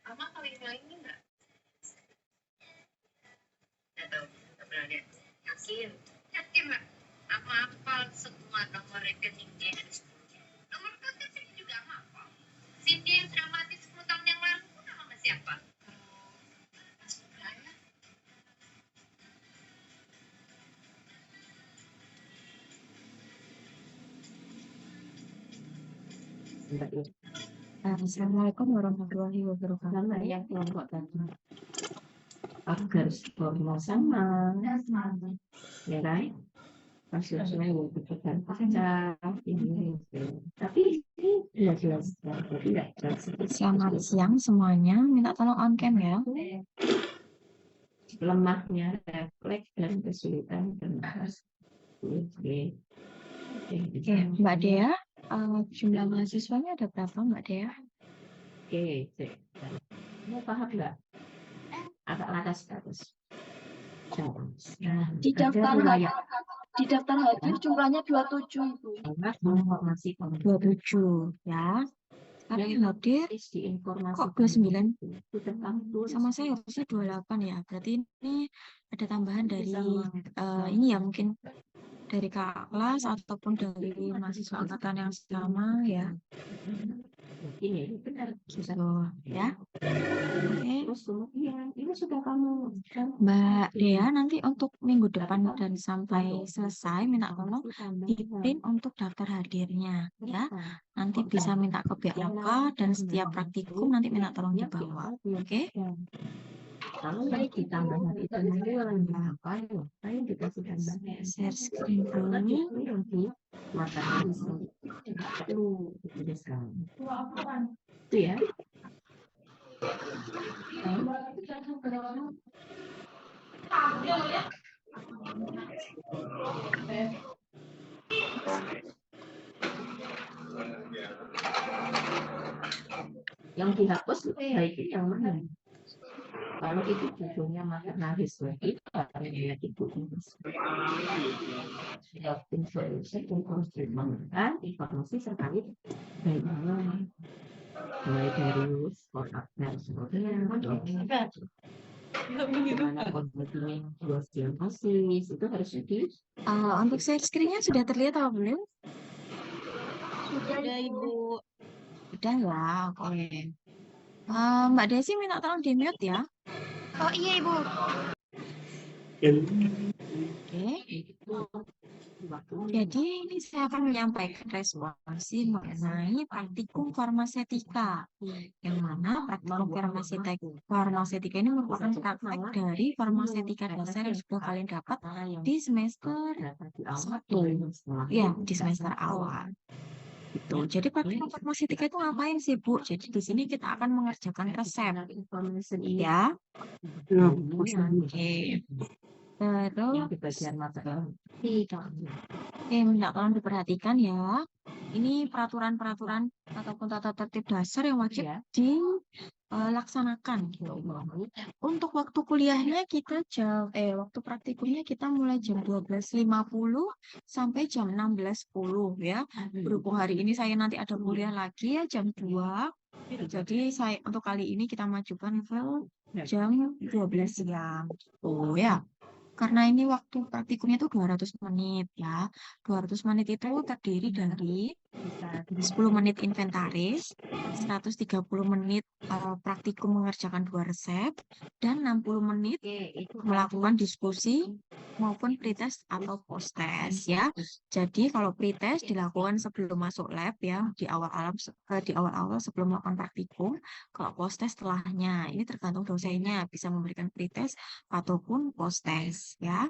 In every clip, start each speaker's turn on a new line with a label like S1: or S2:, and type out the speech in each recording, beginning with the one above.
S1: Ama kalau email ini enggak? Enggak tahu, enggak pernah lihat. Yakin? Yakin lah. Ama hafal semua nomor rekening dia dari sebelumnya. Nomor kontak ini juga ama hafal. Cindy yang sudah mati 10 tahun yang lalu pun nama masih apa?
S2: Assalamualaikum warahmatullahi wabarakatuh. Yang kelompok tadi agar sama, ya kan? Kasusnya bukan pecah ini, tapi ini jelas-jelas tidak jelas. Selamat siang semuanya, minta tolong on cam ya. Lemahnya refleks dan kesulitan bernafas. Oke, Mbak Dea, jumlah mahasiswanya ada berapa Mbak Dea? Oke, mau paham nggak? Agak atas ke atas.
S3: Di daftar hadir jumlahnya 27 Ibu.
S2: Informasi 27 ya. Sekarang yang hadir kok 29? Sama saya harusnya 28 ya. Berarti ini ada tambahan dari ini ya, mungkin dari kakak kelas ataupun dari mahasiswa angkatan yang sama ya. Ini benar gitu ya. Oke. Terus kemudian ini sudah kamu Mbak Dea, nanti untuk minggu depan dan sampai selesai minta tolong di print untuk daftar hadirnya ya. Nanti bisa minta ke pihak lokal dan setiap praktikum nanti minta tolong dibawa. Oke. Kalau yang ditambahkan itu nanti apa yang dikasih tambah share screen dulu nanti matanya perlu itu ya. Yang dihapus baiknya yang mana? Kalau itu judulnya matematis lagi, lihat itu informasi terkait baiknya mulai dari skor akbar sebagainya, bagaimana kondisi itu harus di. Untuk share screen-nya sudah terlihat atau belum?
S3: Sudah Ibu.
S2: Sudah ya, oke. Mbak Desi minta tolong di mute ya.
S3: Oh iya Ibu.
S2: Oke. Jadi ini saya akan menyampaikan responsi mengenai praktikum farmasetika. Yang mana praktikum farmasetika ini merupakan praktek dari farmasetika dasar yang sudah kalian dapat di semester 1. Ya, di semester awal. Gitu. Jadi praktikum farmasetika itu ngapain sih Bu? Jadi di sini kita akan mengerjakan resep. Ya. Oke. Terus minta tolong diperhatikan ya. Ini peraturan-peraturan ataupun tata tertib dasar yang wajib dilaksanakan. Untuk waktu kuliahnya kita waktu praktikumnya kita mulai jam 12.50 sampai jam 16.10 ya. Berhubung hari ini saya nanti ada kuliah lagi ya jam 2. Jadi untuk kali ini kita majukan ke jam 12 siang. Oh ya. Karena ini waktu praktikumnya itu 200 menit ya. 200 menit itu terdiri dari 10 menit inventaris, 130 menit praktikum mengerjakan 2 resep, dan 60 menit melakukan diskusi maupun pretest atau post-test ya. Jadi kalau pretest dilakukan sebelum masuk lab ya, di awal-awal sebelum melakukan praktikum. Kalau post-test setelahnya, ini tergantung dosennya bisa memberikan pretest ataupun post-test ya.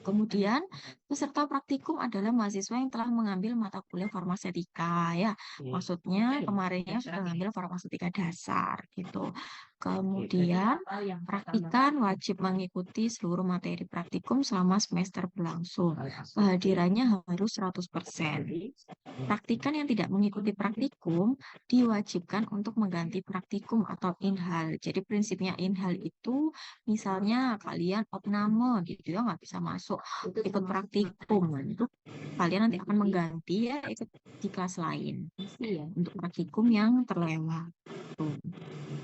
S2: Kemudian, peserta praktikum adalah mahasiswa yang telah mengambil mata kuliah farmasetika, ya. Maksudnya kemarinnya sudah mengambil farmasetika dasar, gitu. Kemudian, praktikan wajib mengikuti seluruh materi praktikum selama semester berlangsung. Kehadirannya harus 100%. Praktikan yang tidak mengikuti praktikum diwajibkan untuk mengganti praktikum atau inhal. Jadi prinsipnya inhal itu misalnya kalian opname gitu ya, nggak bisa masuk ikut praktikum. Itu kalian nanti akan mengganti ya ikut di kelas lain untuk praktikum yang terlewat. Tuh.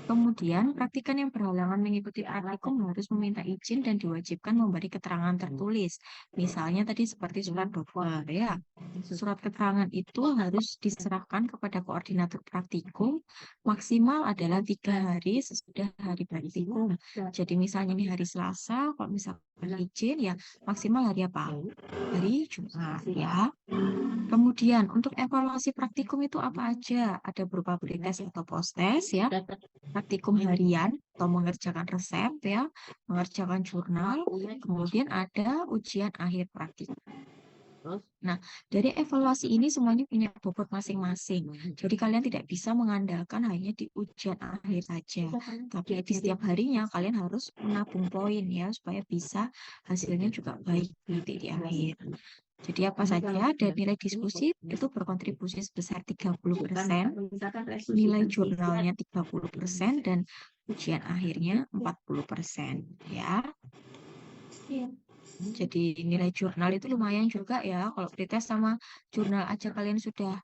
S2: Kemudian, praktikan yang berhalangan mengikuti praktikum harus meminta izin dan diwajibkan memberi keterangan tertulis. Misalnya tadi seperti surat dokter, ya. Surat keterangan itu harus diserahkan kepada koordinator praktikum, maksimal adalah 3 hari sesudah hari praktikum. Jadi misalnya ini hari Selasa, kalau misalkan izin ya maksimal hari apa? Hari Jumat, ya. Kemudian untuk evaluasi praktikum itu apa aja? Ada berupa pretest atau post-test ya, praktikum harian atau mengerjakan resep ya, mengerjakan jurnal, kemudian ada ujian akhir praktikum. Nah, dari evaluasi ini semuanya punya bobot masing-masing. Jadi kalian tidak bisa mengandalkan hanya di ujian akhir saja. Tapi di setiap harinya kalian harus menabung poin ya supaya bisa hasilnya juga baik nanti di akhir. Jadi apa saja dan nilai diskusi itu berkontribusi sebesar 30%, nilai jurnalnya 30% dan ujian akhirnya 40% ya. Jadi nilai jurnal itu lumayan juga ya. Kalau pretest sama jurnal aja kalian sudah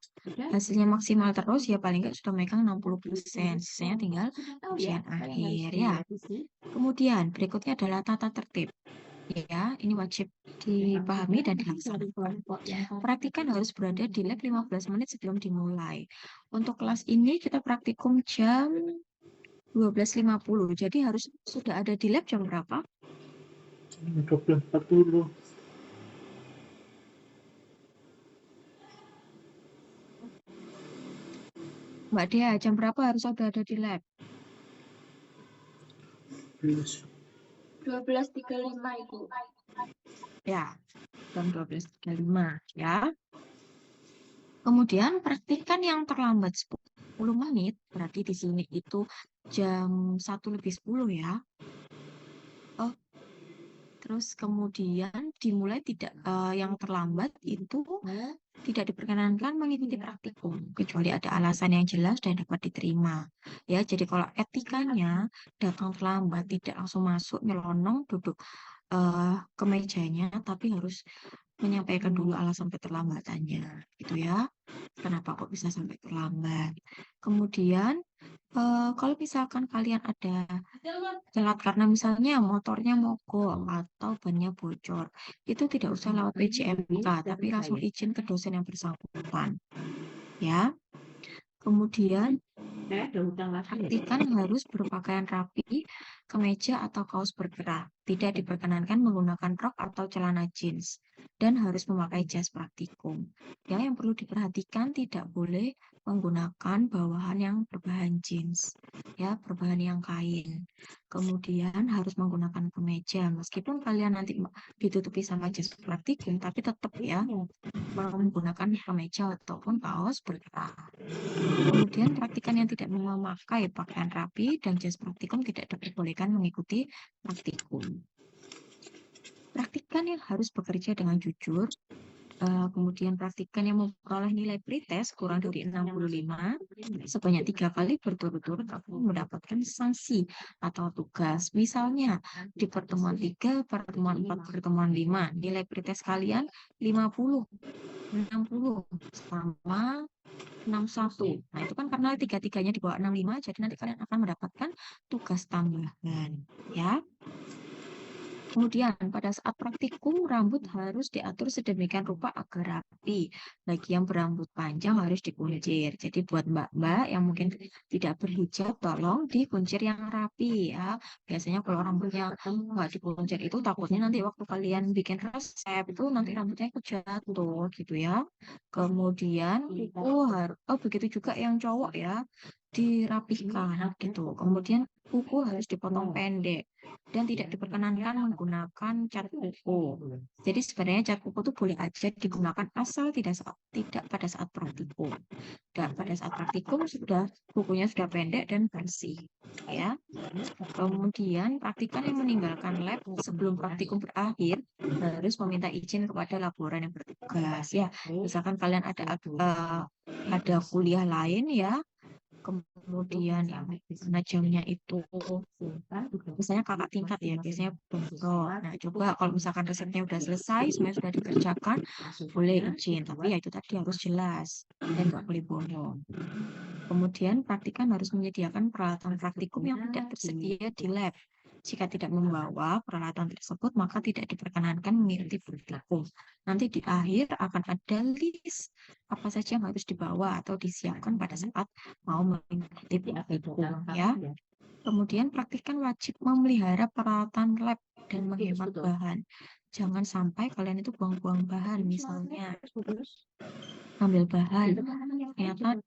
S2: hasilnya maksimal terus ya paling nggak sudah megang 60%. Sisanya tinggal ujian akhir ya. Kemudian berikutnya adalah tata tertib. Ya, ini wajib dipahami dan dilaksanakan. Praktikan harus berada di lab 15 menit sebelum dimulai. Untuk kelas ini kita praktikum jam 12.50. Jadi harus sudah ada di lab jam berapa?
S4: 12.40.
S2: Mbak Dea, jam berapa harus sudah ada di lab?
S3: 12.35 Ibu.
S2: Ya, jam 12.35 ya. Kemudian praktikan yang terlambat 10 menit, berarti di sini itu jam 1:10 ya. Oh, terus kemudian dimulai tidak yang terlambat itu tidak diperkenankan mengikuti praktikum kecuali ada alasan yang jelas dan dapat diterima. Ya, jadi kalau etikanya datang terlambat tidak langsung masuk nyelonong duduk ke mejanya, tapi harus menyampaikan dulu alasan keterlambatannya, gitu ya. Kenapa kok bisa sampai terlambat? Kemudian kalau misalkan kalian ada telat karena misalnya motornya mogok atau bannya bocor, itu tidak usah lewat PJMK, tapi langsung izin ke dosen yang bersangkutan, ya. Kemudian praktikan harus berpakaian rapi, kemeja atau kaos berkerah. Tidak diperkenankan menggunakan rok atau celana jeans dan harus memakai jas praktikum. Ya, yang perlu diperhatikan tidak boleh menggunakan bawahan yang berbahan jeans, ya, berbahan yang kain. Kemudian harus menggunakan kemeja, meskipun kalian nanti ditutupi sama jas praktikum, tapi tetap ya menggunakan kemeja ataupun kaos berkerah. Kemudian praktikan yang tidak memakai pakaian rapi dan jas praktikum tidak diperbolehkan mengikuti praktikum. Praktikan yang harus bekerja dengan jujur, kemudian praktikan yang memperoleh nilai pretest kurang dari 65 sebanyak 3 kali berturut-turut akan mendapatkan sanksi atau tugas. Misalnya di pertemuan 3, pertemuan 4, pertemuan 5, nilai pretest kalian 50, 60 sama 61. Nah, itu kan karena tiga-tiganya di bawah 65, jadi nanti kalian akan mendapatkan tugas tambahan, ya. Kemudian pada saat praktikum rambut harus diatur sedemikian rupa agar rapi. Bagi yang berambut panjang harus dikuncir. Jadi buat mbak-mbak yang mungkin tidak berhijab tolong dikuncir yang rapi ya. Biasanya kalau rambutnya nggak dikuncir itu takutnya nanti waktu kalian bikin resep itu nanti rambutnya ikut jatuh gitu ya. Kemudian begitu juga yang cowok ya. dirapihkan gitu. Kemudian kuku harus dipotong pendek dan tidak diperkenankan menggunakan cat kuku. Jadi sebenarnya cat kuku itu boleh aja digunakan asal tidak pada saat praktikum. Dan pada saat praktikum kukunya sudah pendek dan bersih, ya. Kemudian praktikan yang meninggalkan lab sebelum praktikum berakhir harus meminta izin kepada laboran yang bertugas, ya. Misalkan kalian ada kuliah lain, ya. Kemudian yang mana jamnya itu biasanya kakak tingkat, ya, biasanya bentrok. Nah, coba kalau misalkan resepnya udah selesai, semuanya sudah dikerjakan, boleh izin, tapi ya itu tadi harus jelas dan nggak boleh bohong. Kemudian praktikan harus menyediakan peralatan praktikum yang tidak tersedia di lab. Jika tidak membawa peralatan tersebut, maka tidak diperkenankan mengikuti praktikum. Nanti di akhir akan ada list apa saja yang harus dibawa atau disiapkan pada saat mau mengikuti praktikum, ya. Kemudian praktikan wajib memelihara peralatan lab dan menghemat bahan. Jangan sampai kalian itu buang-buang bahan, misalnya ambil bahan, ternyata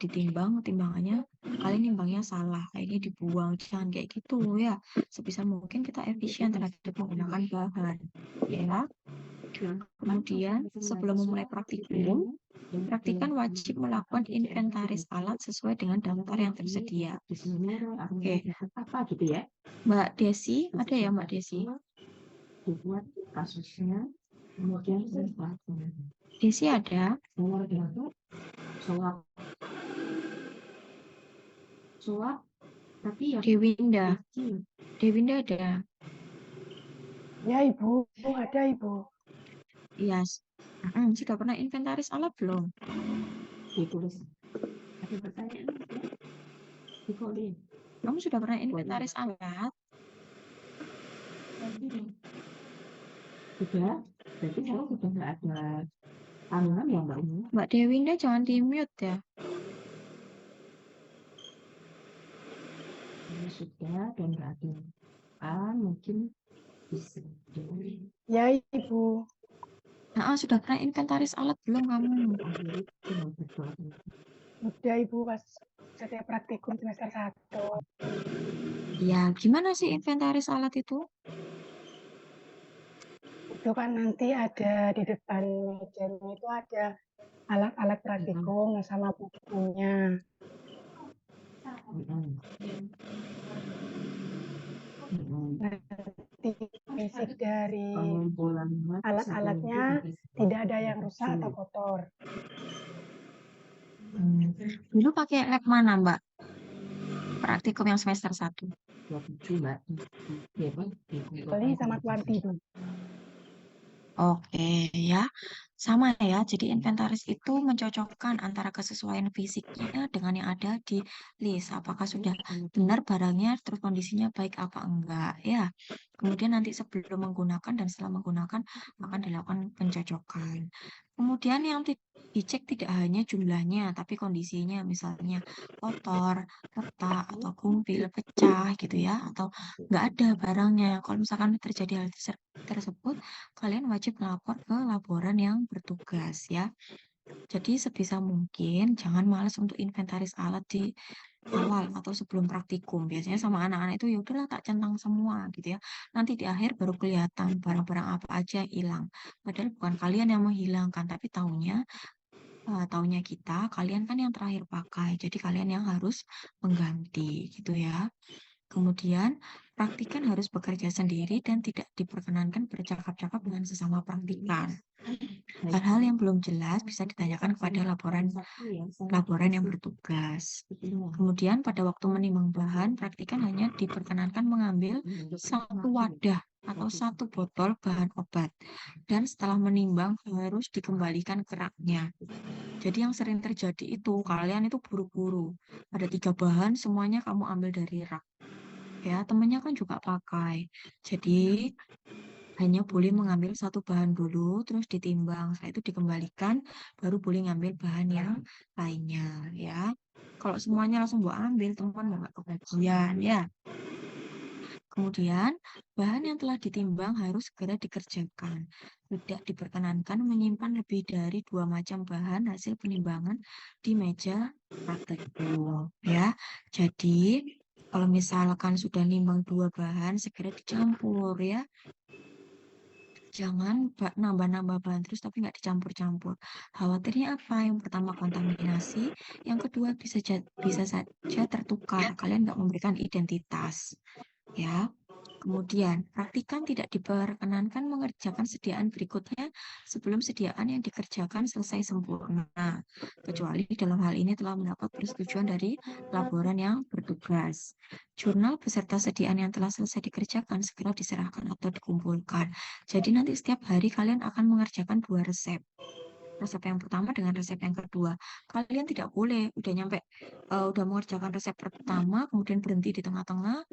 S2: ditimbang, timbangannya kalian nimbangnya salah, ini dibuang. Jangan kayak gitu, ya. Sebisa mungkin kita efisien terhadap menggunakan bahan, ya. Kemudian sebelum memulai praktikum, praktikan wajib melakukan inventaris alat sesuai dengan daftar yang tersedia. Oke,
S4: apa gitu ya?
S2: Mbak Desi, ada ya Mbak Desi?
S4: Dibuat kasusnya, kemudian
S2: Desi ada?
S4: suap, tapi ya
S2: Dewinda,
S4: kecil.
S2: Dewinda ada?
S3: Ya Ibu, ada Ibu.
S2: Iya. Sudah pernah inventaris alat belum?
S4: Ditulis. Ada pertanyaan? Difolin.
S2: Kamu sudah pernah inventaris alat?
S4: Sudah, berarti saya sudah nggak ada tanggungan ya Mbak ini.
S2: Mbak Dewinda jangan di-mute, ya.
S4: Ini sudah dan nggak ada mungkin bisa.
S3: Ya Ibu.
S2: Sudah pernah inventaris alat belum kamu?
S3: Udah Ibu pas setiap praktikum semester 1.
S2: Ya, gimana sih inventaris alat itu?
S3: Itu kan nanti ada di depan mejanya itu ada alat-alat praktikum sama bukunya. Nanti fisik dari alat-alatnya tidak ada yang rusak atau kotor.
S2: Dulu pakai lab mana, Mbak? Praktikum yang semester 1.
S3: Kali sama kuanti Bu.
S2: Oke, ya. Sama ya. Jadi inventaris itu mencocokkan antara kesesuaian fisiknya dengan yang ada di list. Apakah sudah benar barangnya, terus kondisinya baik apa enggak, ya. Kemudian nanti sebelum menggunakan dan setelah menggunakan akan dilakukan pencocokan. Kemudian yang dicek tidak hanya jumlahnya, tapi kondisinya, misalnya kotor, retak, atau kumpil, pecah gitu ya, atau nggak ada barangnya. Kalau misalkan terjadi hal tersebut, kalian wajib melapor ke laboran yang bertugas, ya. Jadi sebisa mungkin jangan malas untuk inventaris alat di awal atau sebelum praktikum. Biasanya sama anak-anak itu ya udahlah tak centang semua gitu ya. Nanti di akhir baru kelihatan barang-barang apa aja yang hilang. Padahal bukan kalian yang menghilangkan, tapi taunya kita, kalian kan yang terakhir pakai. Jadi kalian yang harus mengganti gitu ya. Kemudian, praktikan harus bekerja sendiri dan tidak diperkenankan bercakap-cakap dengan sesama praktikan. Hal-hal yang belum jelas bisa ditanyakan kepada laboran yang bertugas. Kemudian, pada waktu menimbang bahan, praktikan hanya diperkenankan mengambil satu wadah atau satu botol bahan obat. Dan setelah menimbang harus dikembalikan ke raknya. Jadi yang sering terjadi itu, kalian itu buru-buru. Ada 3 bahan, semuanya kamu ambil dari rak. Ya, temennya kan juga pakai. Jadi hanya boleh mengambil satu bahan dulu, terus ditimbang. Setelah itu dikembalikan, baru boleh ngambil bahan yang lainnya, ya. Kalau semuanya langsung ambil, teman nggak kebagian, ya. Kemudian, bahan yang telah ditimbang harus segera dikerjakan. Tidak diperkenankan menyimpan lebih dari 2 macam bahan hasil penimbangan di meja praktikum, ya. Jadi, kalau misalkan sudah nimbang 2 bahan, segera dicampur, ya. Jangan nambah-nambah bahan terus tapi nggak dicampur-campur. Khawatirnya apa? Yang pertama kontaminasi, yang kedua bisa saja tertukar. Kalian nggak memberikan identitas, ya. Kemudian, praktikan tidak diperkenankan mengerjakan sediaan berikutnya sebelum sediaan yang dikerjakan selesai sempurna, kecuali dalam hal ini telah mendapat persetujuan dari laboran yang bertugas. Jurnal beserta sediaan yang telah selesai dikerjakan segera diserahkan atau dikumpulkan. Jadi nanti setiap hari kalian akan mengerjakan 2 resep. Resep yang pertama dengan resep yang kedua. Kalian tidak boleh udah mengerjakan resep pertama, kemudian berhenti di tengah-tengah,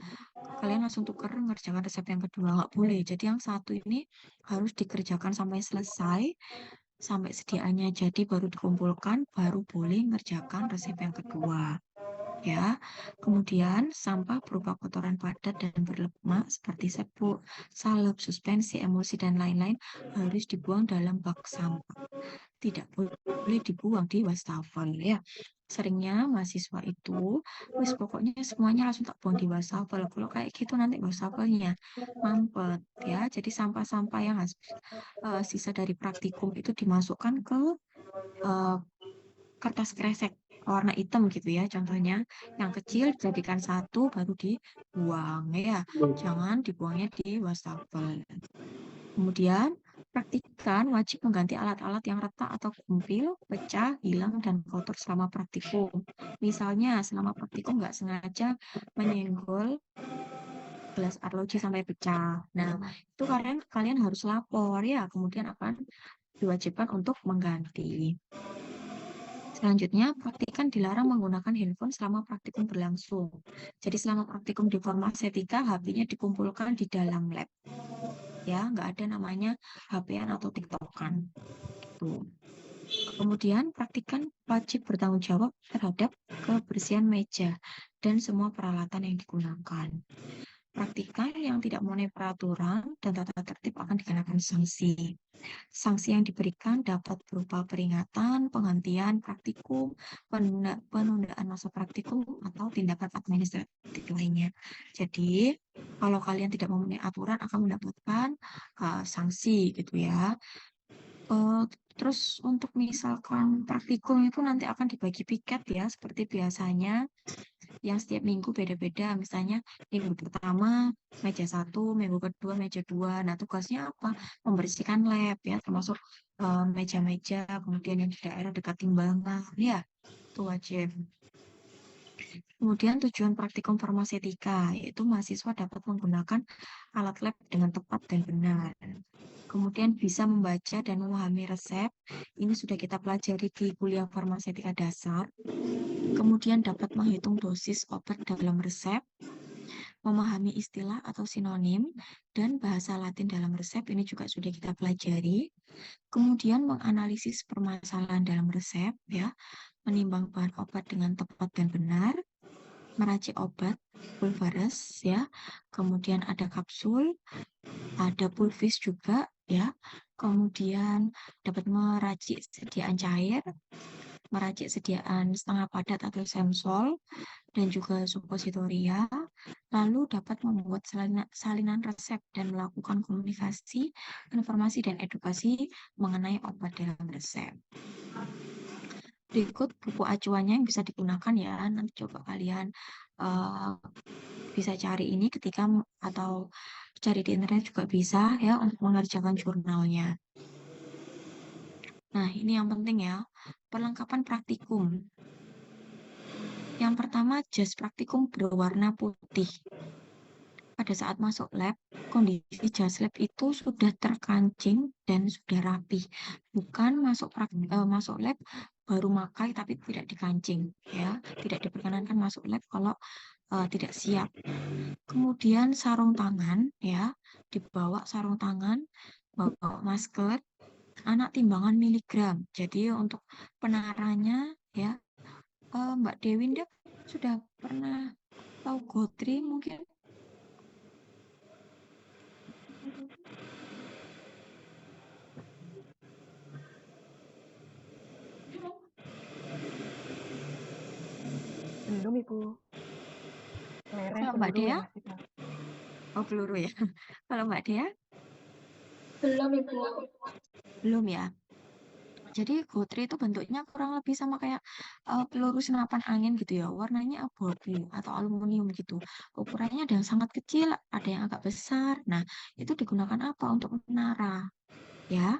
S2: kalian langsung tuker mengerjakan resep yang kedua. Nggak boleh. Jadi yang satu ini harus dikerjakan sampai selesai, sampai sediaannya jadi baru dikumpulkan, baru boleh mengerjakan resep yang kedua. Ya, kemudian sampah berupa kotoran padat dan berlemak seperti serbuk, salep, suspensi, emulsi, dan lain-lain harus dibuang dalam bak sampah. Tidak boleh dibuang di wastafel, ya. Seringnya mahasiswa itu, wis pokoknya semuanya langsung tak buang di wastafel. Kalau kayak gitu nanti wastafelnya mampet, ya. Jadi sampah-sampah yang sisa dari praktikum itu dimasukkan ke eh, kertas kresek warna hitam gitu ya, contohnya yang kecil dijadikan satu baru dibuang, ya. Jangan dibuangnya di wastafel. Kemudian praktikan wajib mengganti alat-alat yang retak atau kumpil, pecah, hilang, dan kotor selama praktikum. Misalnya selama praktikum nggak sengaja menyenggol gelas arloji sampai pecah. Nah, itu kalian harus lapor, ya, kemudian akan diwajibkan untuk mengganti. Selanjutnya, praktikan dilarang menggunakan handphone selama praktikum berlangsung. Jadi selama praktikum di Farmasetika, HP-nya dikumpulkan di dalam lab. Ya, nggak ada namanya HP-an atau TikTok-an. Gitu. Kemudian, praktikan wajib bertanggung jawab terhadap kebersihan meja dan semua peralatan yang digunakan. Praktikan yang tidak memenuhi peraturan dan tata tertib akan dikenakan sanksi. Sanksi yang diberikan dapat berupa peringatan, penghentian praktikum, penundaan masa praktikum, atau tindakan administratif lainnya. Jadi, kalau kalian tidak memenuhi aturan akan mendapatkan sanksi gitu ya. Terus untuk misalkan praktikum itu nanti akan dibagi piket ya, seperti biasanya yang setiap minggu beda-beda. Misalnya minggu pertama meja 1, minggu kedua meja 2. Nah, tugasnya apa? Membersihkan lab ya, termasuk meja-meja, kemudian yang di daerah dekat timbangan. Ya, itu wajib. Kemudian tujuan praktikum farmasetika, yaitu mahasiswa dapat menggunakan alat lab dengan tepat dan benar. Kemudian bisa membaca dan memahami resep. Ini sudah kita pelajari di kuliah farmasetika dasar. Kemudian dapat menghitung dosis obat dalam resep, memahami istilah atau sinonim, dan bahasa Latin dalam resep. Ini juga sudah kita pelajari. Kemudian menganalisis permasalahan dalam resep, ya, menimbang bahan obat dengan tepat dan benar, meracik obat pulveres, ya, kemudian ada kapsul, ada pulvis juga, ya, kemudian dapat meracik sediaan cair, meracik sediaan setengah padat atau semsol, dan juga suppositoria, lalu dapat membuat salinan resep dan melakukan komunikasi, informasi, dan edukasi mengenai obat dalam resep. Berikut buku acuannya yang bisa digunakan ya, nanti coba kalian bisa cari ini atau cari di internet juga bisa ya untuk mengerjakan jurnalnya. Nah, ini yang penting ya, perlengkapan praktikum. Yang pertama, jas praktikum berwarna putih. Pada saat masuk lab, kondisi jas lab itu sudah terkancing dan sudah rapi. Bukan masuk lab baru makai tapi tidak dikancing, ya. Tidak diperkenankan masuk lab kalau tidak siap. Kemudian sarung tangan, ya, dibawa sarung tangan, bawa masker, anak timbangan miligram. Jadi untuk penarannya, ya, Mbak Dewinda sudah pernah tahu Gotri mungkin?
S3: Belum, Ibu. Kelereng,
S2: Kalau Mbak
S3: peluru
S2: Dea,
S3: yang masih tahu.
S2: oh peluru ya. Kalau Mbak Dea,
S1: Belum, Ibu.
S2: belum ya. Jadi gotri itu bentuknya kurang lebih sama kayak peluru senapan angin gitu ya. Warnanya abu-abu atau aluminium gitu. Ukurannya ada yang sangat kecil, ada yang agak besar. Nah, itu digunakan apa? Untuk menara. Ya,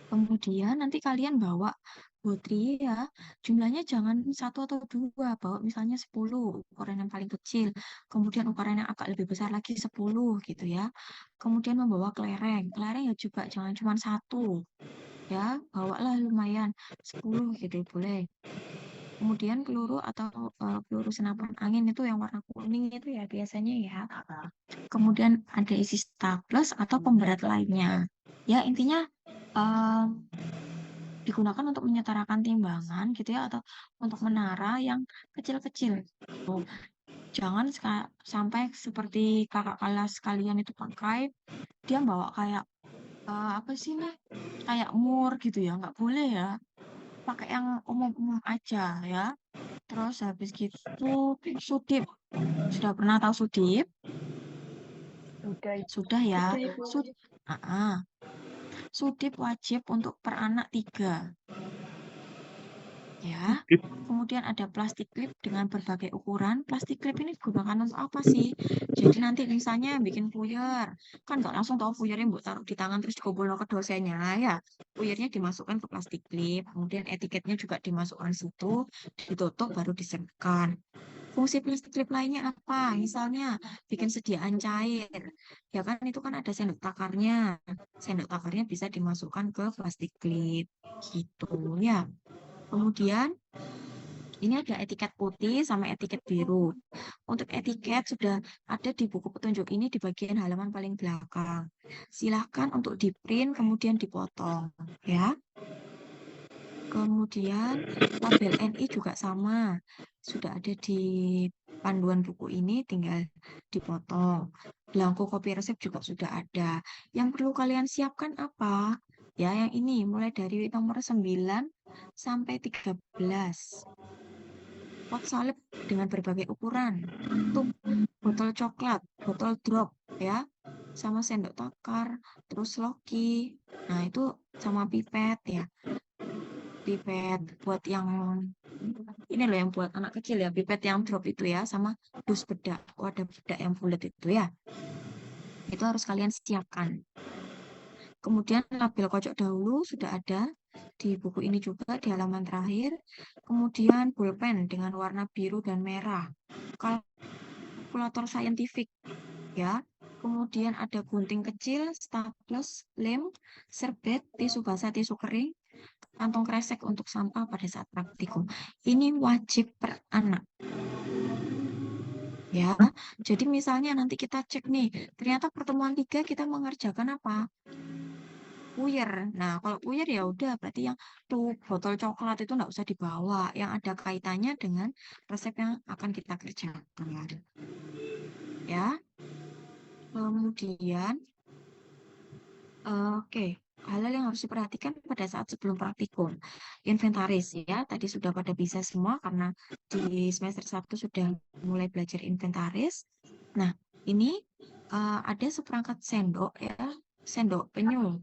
S2: kemudian nanti kalian bawa gotri ya. Jumlahnya jangan satu atau dua. Bawa misalnya 10, ukuran yang paling kecil. Kemudian ukuran yang agak lebih besar lagi 10 gitu ya. Kemudian membawa kelereng. Kelereng ya juga jangan cuma satu. Ya, bawalah lumayan 10 gitu boleh. Kemudian peluru atau peluru senapan angin itu yang warna kuning itu ya biasanya ya. Kemudian ada isi staples atau pemberat lainnya. Ya, intinya digunakan untuk menyetarakan timbangan gitu ya atau untuk menara yang kecil-kecil. Tuh. Jangan sampai seperti kakak kelas kalian itu pakai dia bawa kayak apa sih nih? Kayak mur gitu ya, nggak boleh ya. Pakai yang umum-umum aja ya. Terus habis gitu sudip. Sudah pernah tahu sudip?
S3: Sudah, Ibu.
S2: Sudah ya.
S1: Sudah, Ibu.
S2: Sudip wajib untuk per anak 3. Ya. Kemudian ada plastik klip dengan berbagai ukuran. Plastik klip ini digunakan untuk apa sih? Jadi nanti misalnya bikin puyer, kan nggak langsung tahu puyernya buat taruh di tangan terus dikumpul ke dosennya ya. Puyernya dimasukkan ke plastik klip, kemudian etiketnya juga dimasukkan situ, ditutup baru diserahkan. Fungsi plastik klip lainnya apa? Misalnya bikin sediaan cair. Ya kan itu kan ada sendok takarnya. Sendok takarnya bisa dimasukkan ke plastik klip gitu ya. Kemudian ini ada etiket putih sama etiket biru. Untuk etiket sudah ada di buku petunjuk ini di bagian halaman paling belakang. Silahkan untuk di-print kemudian dipotong ya. Kemudian label NI juga sama. Sudah ada di panduan buku ini tinggal dipotong. Belangko kopi resep juga sudah ada. Yang perlu kalian siapkan apa? Ya, yang ini mulai dari nomor 9 sampai 13. Pot salep dengan berbagai ukuran, tup, botol coklat, botol drop, ya, sama sendok takar, terus loki. Nah, itu sama pipet ya. Pipet buat yang ini loh yang buat anak kecil ya, pipet yang drop itu ya, sama dus bedak. Wadah bedak yang bulat itu ya. Itu harus kalian siapkan. Kemudian label kocok dahulu sudah ada di buku ini juga di halaman terakhir. Kemudian pulpen dengan warna biru dan merah. Kalkulator saintifik ya. Kemudian ada gunting kecil, staples, lem, serbet, tisu basah, tisu kering, kantong kresek untuk sampah pada saat praktikum. Ini wajib per anak. Ya, jadi misalnya nanti kita cek nih, ternyata pertemuan 3 kita mengerjakan apa? Puyer. Nah, kalau puyer ya udah berarti yang tuh botol coklat itu nggak usah dibawa, yang ada kaitannya dengan resep yang akan kita kerjakan. Ya, kemudian oke, hal-hal yang harus diperhatikan pada saat sebelum praktikum. Inventaris ya, tadi sudah pada bisa semua karena di semester 1 sudah mulai belajar inventaris. Nah, ini ada seperangkat sendok ya, sendok penyu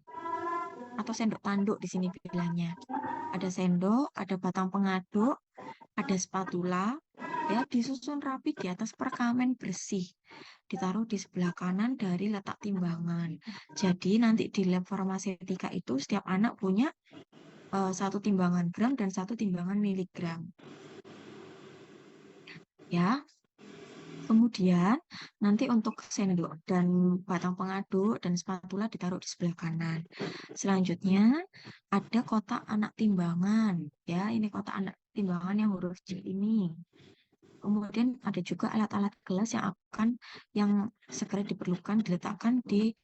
S2: atau sendok tanduk di sini bilangnya. Ada sendok, ada batang pengaduk, ada spatula, ya disusun rapi di atas perkamen bersih. Ditaruh di sebelah kanan dari letak timbangan. Jadi nanti di lab farmasetika itu setiap anak punya satu timbangan gram dan satu timbangan miligram. Ya. Kemudian nanti untuk sendok dan batang pengaduk dan spatula ditaruh di sebelah kanan. Selanjutnya ada kotak anak timbangan. Ya, ini kotak anak timbangan yang huruf J ini. Kemudian ada juga alat-alat gelas yang segera diperlukan diletakkan di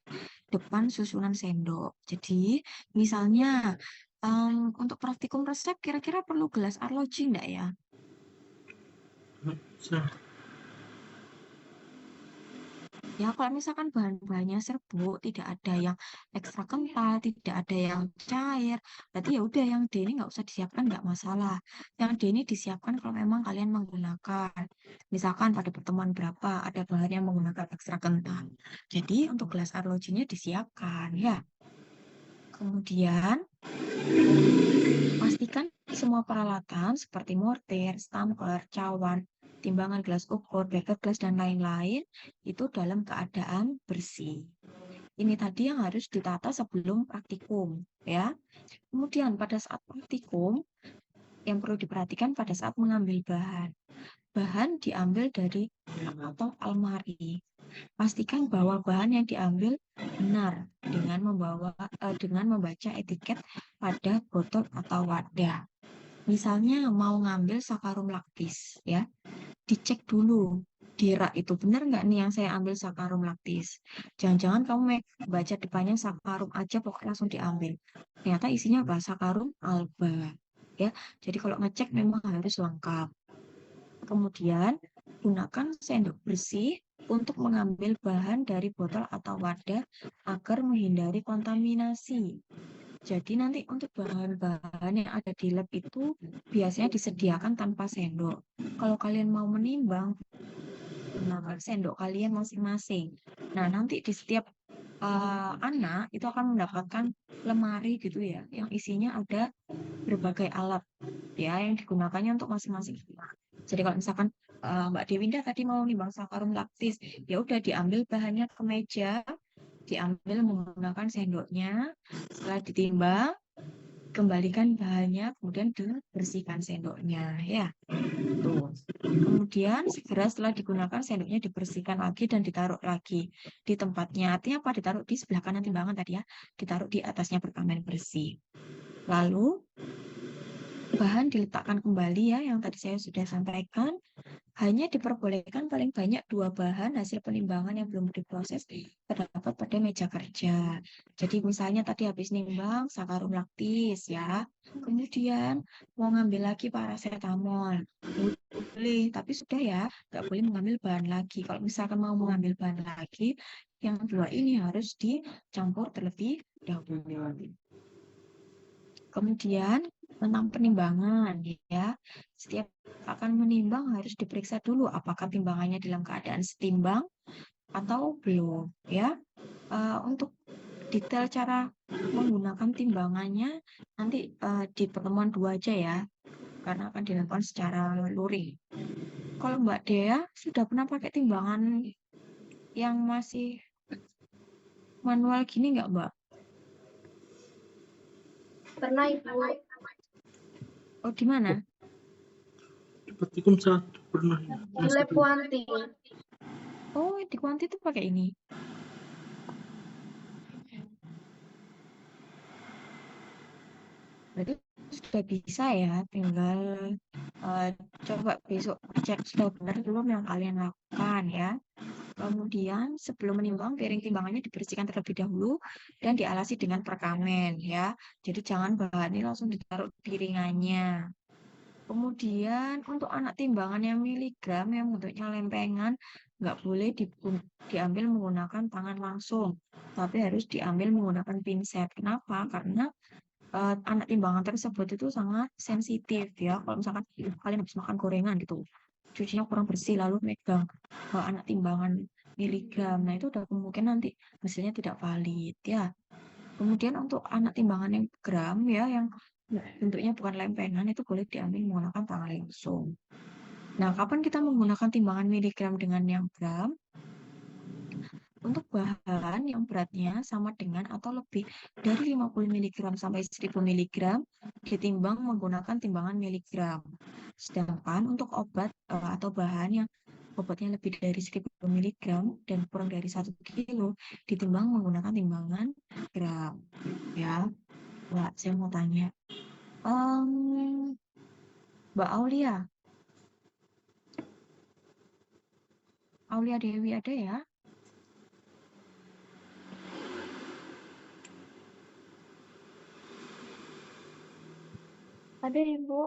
S2: depan susunan sendok. Jadi, misalnya untuk praktikum resep kira-kira perlu gelas arloji enggak ya? Ya, kalau misalkan bahan-bahannya serbuk, tidak ada yang ekstra kental, tidak ada yang cair, berarti ya udah yang D ini nggak usah disiapkan, nggak masalah. Yang D ini disiapkan kalau memang kalian menggunakan, misalkan pada pertemuan berapa ada bahan yang menggunakan ekstra kental. Jadi untuk gelas arlojinya disiapkan, ya. Kemudian pastikan semua peralatan seperti mortir, stamper, cawan, timbangan gelas ukur, beker gelas, dan lain-lain itu dalam keadaan bersih. Ini tadi yang harus ditata sebelum praktikum, ya. Kemudian pada saat praktikum, yang perlu diperhatikan pada saat mengambil bahan. Bahan diambil dari rak atau almari. Pastikan bahwa bahan yang diambil benar dengan membaca etiket pada botol atau wadah. Misalnya mau ngambil sakarum laktis, ya, dicek dulu di rak itu benar nggak nih yang saya ambil sakarum laktis. Jangan-jangan kamu baca depannya sakarum aja pokoknya langsung diambil. Ternyata isinya apa? Sakarum alba. Ya, jadi kalau ngecek memang harus lengkap. Kemudian gunakan sendok bersih untuk mengambil bahan dari botol atau wadah agar menghindari kontaminasi. Jadi nanti untuk bahan-bahan yang ada di lab itu biasanya disediakan tanpa sendok. Kalau kalian mau menimbang, gunakan sendok kalian masing-masing. Nah, nanti di setiap anak itu akan mendapatkan lemari gitu ya, yang isinya ada berbagai alat ya yang digunakannya untuk masing-masing anak. Jadi kalau misalkan Mbak Dewinda tadi mau nimbang sakarum laktis, ya udah diambil bahannya ke meja, diambil menggunakan sendoknya, setelah ditimbang, kembalikan bahannya, kemudian dibersihkan sendoknya, ya. Tuh. Kemudian segera setelah digunakan sendoknya dibersihkan lagi dan ditaruh lagi di tempatnya. Artinya apa? Ditaruh di sebelah kanan timbangan tadi ya, ditaruh di atasnya perkamen bersih. Lalu bahan diletakkan kembali ya, yang tadi saya sudah sampaikan. Hanya diperbolehkan paling banyak 2 bahan hasil penimbangan yang belum diproses terdapat pada meja kerja. Jadi misalnya tadi habis nimbang sakarum laktis ya, kemudian mau ngambil lagi paracetamol, boleh, tapi sudah ya, nggak boleh mengambil bahan lagi. Kalau misalkan mau mengambil bahan lagi, yang 2 ini harus dicampur terlebih dahulu. Kemudian tentang penimbangan ya, setiap akan menimbang harus diperiksa dulu apakah timbangannya dalam keadaan setimbang atau belum ya. Untuk detail cara menggunakan timbangannya nanti di pertemuan 2 aja ya, karena akan dilakukan secara luring. Kalau Mbak Dea sudah pernah pakai timbangan yang masih manual gini nggak Mbak?
S1: Pernah Ibu.
S2: Oh di mana?
S5: Di praktikum 1 pernah ya.
S1: Di lab Kuanti.
S2: Oh di Kuanti itu pakai ini. Berarti sudah bisa ya, tinggal coba besok cek sudah benar belum yang kalian lakukan ya. Kemudian sebelum menimbang, piring timbangannya dibersihkan terlebih dahulu dan dialasi dengan perkamen ya. Jadi jangan bahan ini langsung ditaruh di piringannya. Kemudian untuk anak timbangan yang miligram yang bentuknya lempengan nggak boleh diambil menggunakan tangan langsung, tapi harus diambil menggunakan pinset. Kenapa? Karena anak timbangan tersebut itu sangat sensitif ya. Kalau misalkan kalian habis makan gorengan gitu, cucinya kurang bersih lalu megang anak timbangan miligram, nah itu udah kemungkinan nanti hasilnya tidak valid ya. Kemudian untuk anak timbangan yang gram ya, yang bentuknya bukan lempengan, itu boleh diambil menggunakan tangan langsung. Nah, kapan kita menggunakan timbangan miligram dengan yang gram? Untuk bahan yang beratnya sama dengan atau lebih dari 50 mg sampai 1000 mg ditimbang menggunakan timbangan miligram. Sedangkan untuk obat atau bahan yang bobotnya lebih dari 1000 mg dan kurang dari 1 kilo ditimbang menggunakan timbangan gram. Ya, Mbak, saya mau tanya. Mbak Aulia Dewi ada ya?
S1: Ada Ibu.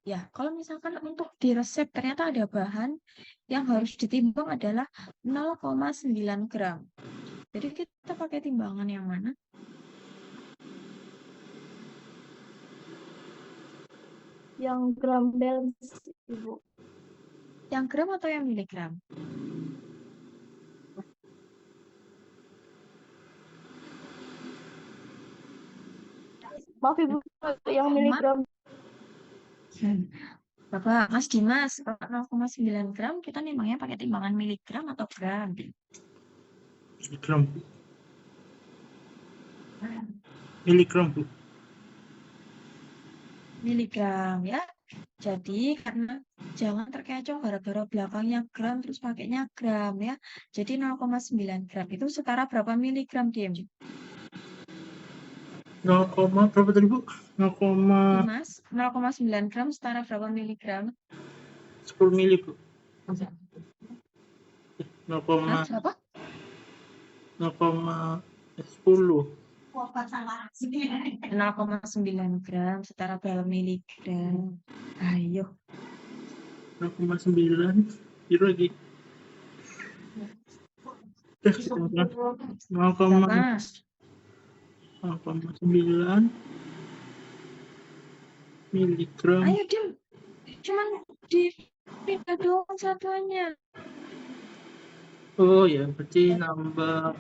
S2: Ya, kalau misalkan untuk di resep ternyata ada bahan yang harus ditimbang adalah 0,9 gram. Jadi kita pakai timbangan yang mana?
S6: Yang gram balance, Ibu.
S2: Yang gram atau yang miligram?
S6: Maaf Ibu, yang miligram.
S2: Bapak, Mas Dimas, kalau 0,9 gram kita nimbangnya pakai timbangan miligram atau gram?
S5: Miligram, Bu. Miligram, Bu.
S2: Miligram ya. Jadi karena jangan terkecoh gara-gara belakangnya gram terus pakainya gram ya. Jadi 0,9 gram itu setara berapa miligram, Dim?
S5: 0, berapa tadi, Bu? 0,
S2: Dimas, 0,9 gram setara berapa miligram?
S5: 10 mili, Bu. 0,
S2: Hah, berapa?
S5: 0,10.
S2: 0,9 gram setara berapa miligram? Ayo.
S5: 0,9. Kira lagi.
S2: Berapa?
S5: 0,9 miligram.
S2: Ayo, Dim. Cuman di pindah doang satuannya.
S5: Oh ya, berarti nambah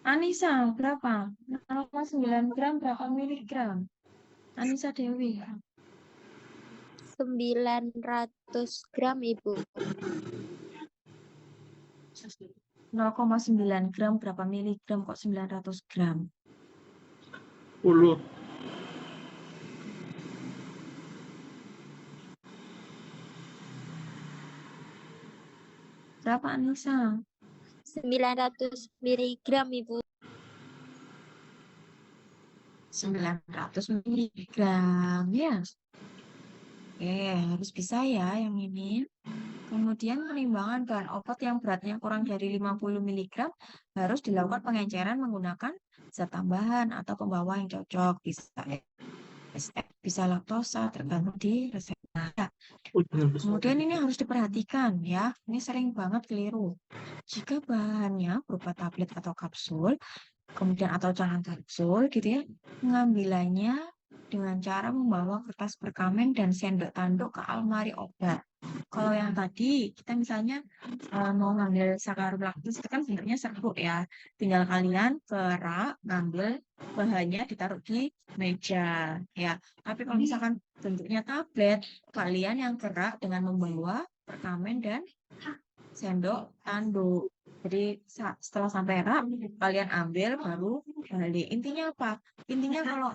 S2: Anissa, berapa? 0,9 gram berapa miligram? Anissa Dewi.
S6: 900 gram, Ibu.
S2: 0,9 gram berapa miligram kok 900 gram?
S5: 10.
S2: Berapa Anissa?
S6: 900 miligram, Ibu.
S2: 900 miligram ya. Harus bisa ya yang ini. Kemudian penimbangan bahan obat yang beratnya kurang dari 50 miligram harus dilakukan pengenceran menggunakan zat tambahan atau pembawa yang cocok. Bisa laktosa tergantung di resepnya. Kemudian ini harus diperhatikan ya, ini sering banget keliru. Jika bahannya berupa tablet atau kapsul, kemudian atau cairan kapsul gitu ya, pengambilannya dengan cara membawa kertas perkamen dan sendok tanduk ke almari obat. Kalau yang tadi kita misalnya mau ngambil sakarum laktus itu kan sebenarnya serbuk ya, tinggal kalian kerak ngambil bahannya ditaruh di meja ya. Tapi kalau misalkan bentuknya tablet, kalian yang kerak dengan membawa perkamen dan sendok tanduk. Jadi setelah sampai rak, kalian ambil baru balik. Intinya apa? Intinya kalau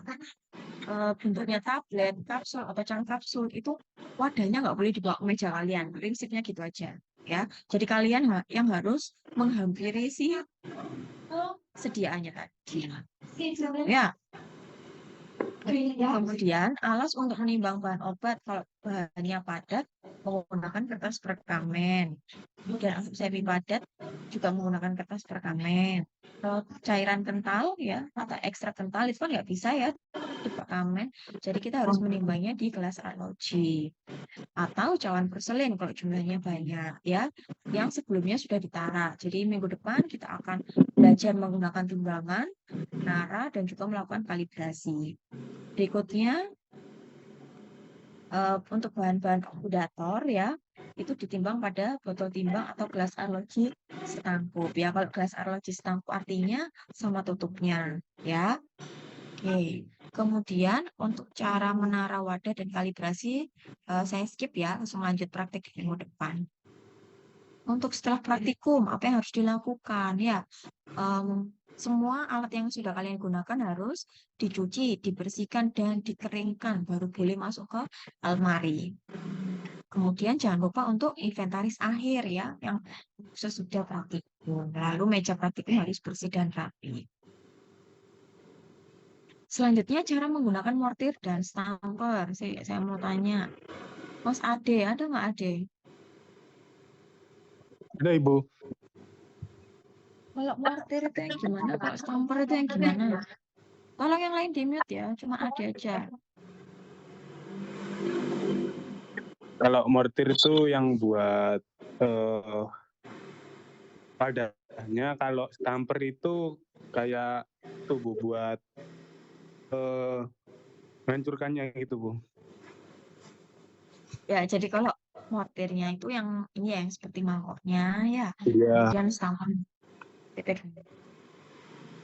S2: bentuknya tablet, kapsul atau cangkang kapsul itu wadahnya nggak boleh dibawa ke meja kalian. Prinsipnya gitu aja ya. Jadi kalian yang harus menghampiri si sediaannya tadi. Ya. Kemudian alas untuk menimbang bahan obat kalau bahannya padat menggunakan kertas perkamen. Kemudian untuk semi padat juga menggunakan kertas perkamen. Kalau cairan kental ya atau ekstra kental itu kan nggak bisa ya di perkamen. Jadi kita harus menimbangnya di gelas arloji atau cawan porselin kalau jumlahnya banyak ya. Yang sebelumnya sudah ditara. Jadi minggu depan kita akan belajar menggunakan timbangan, menara dan juga melakukan kalibrasi. Berikutnya untuk bahan-bahan oksidator ya itu ditimbang pada botol timbang atau gelas arloji setangkup ya. Kalau gelas arloji setangkup artinya sama tutupnya ya. Oke. Kemudian untuk cara menara wadah dan kalibrasi saya skip ya, langsung lanjut praktik di minggu depan. Untuk setelah praktikum apa yang harus dilakukan ya? Semua alat yang sudah kalian gunakan harus dicuci, dibersihkan, dan dikeringkan, baru boleh masuk ke almari. Kemudian jangan lupa untuk inventaris akhir ya, yang sesudah praktikum. Lalu meja praktikum harus bersih dan rapi. Selanjutnya cara menggunakan mortir dan stamper. Saya mau tanya, Mas Ade, ada nggak Ade?
S7: Ada Ibu.
S2: Kalau mortir itu yang gimana? Kalau stamper itu yang gimana? Tolong yang lain di mute ya, cuma ada aja.
S7: Kalau mortir itu yang buat padahnya, kalau stamper itu kayak tubuh buat menghancurkannya gitu, Bu.
S2: Ya, jadi kalau mortirnya itu yang ini ya, yang seperti mangkoknya ya.
S7: Iya.
S2: Kemudian stamper titik.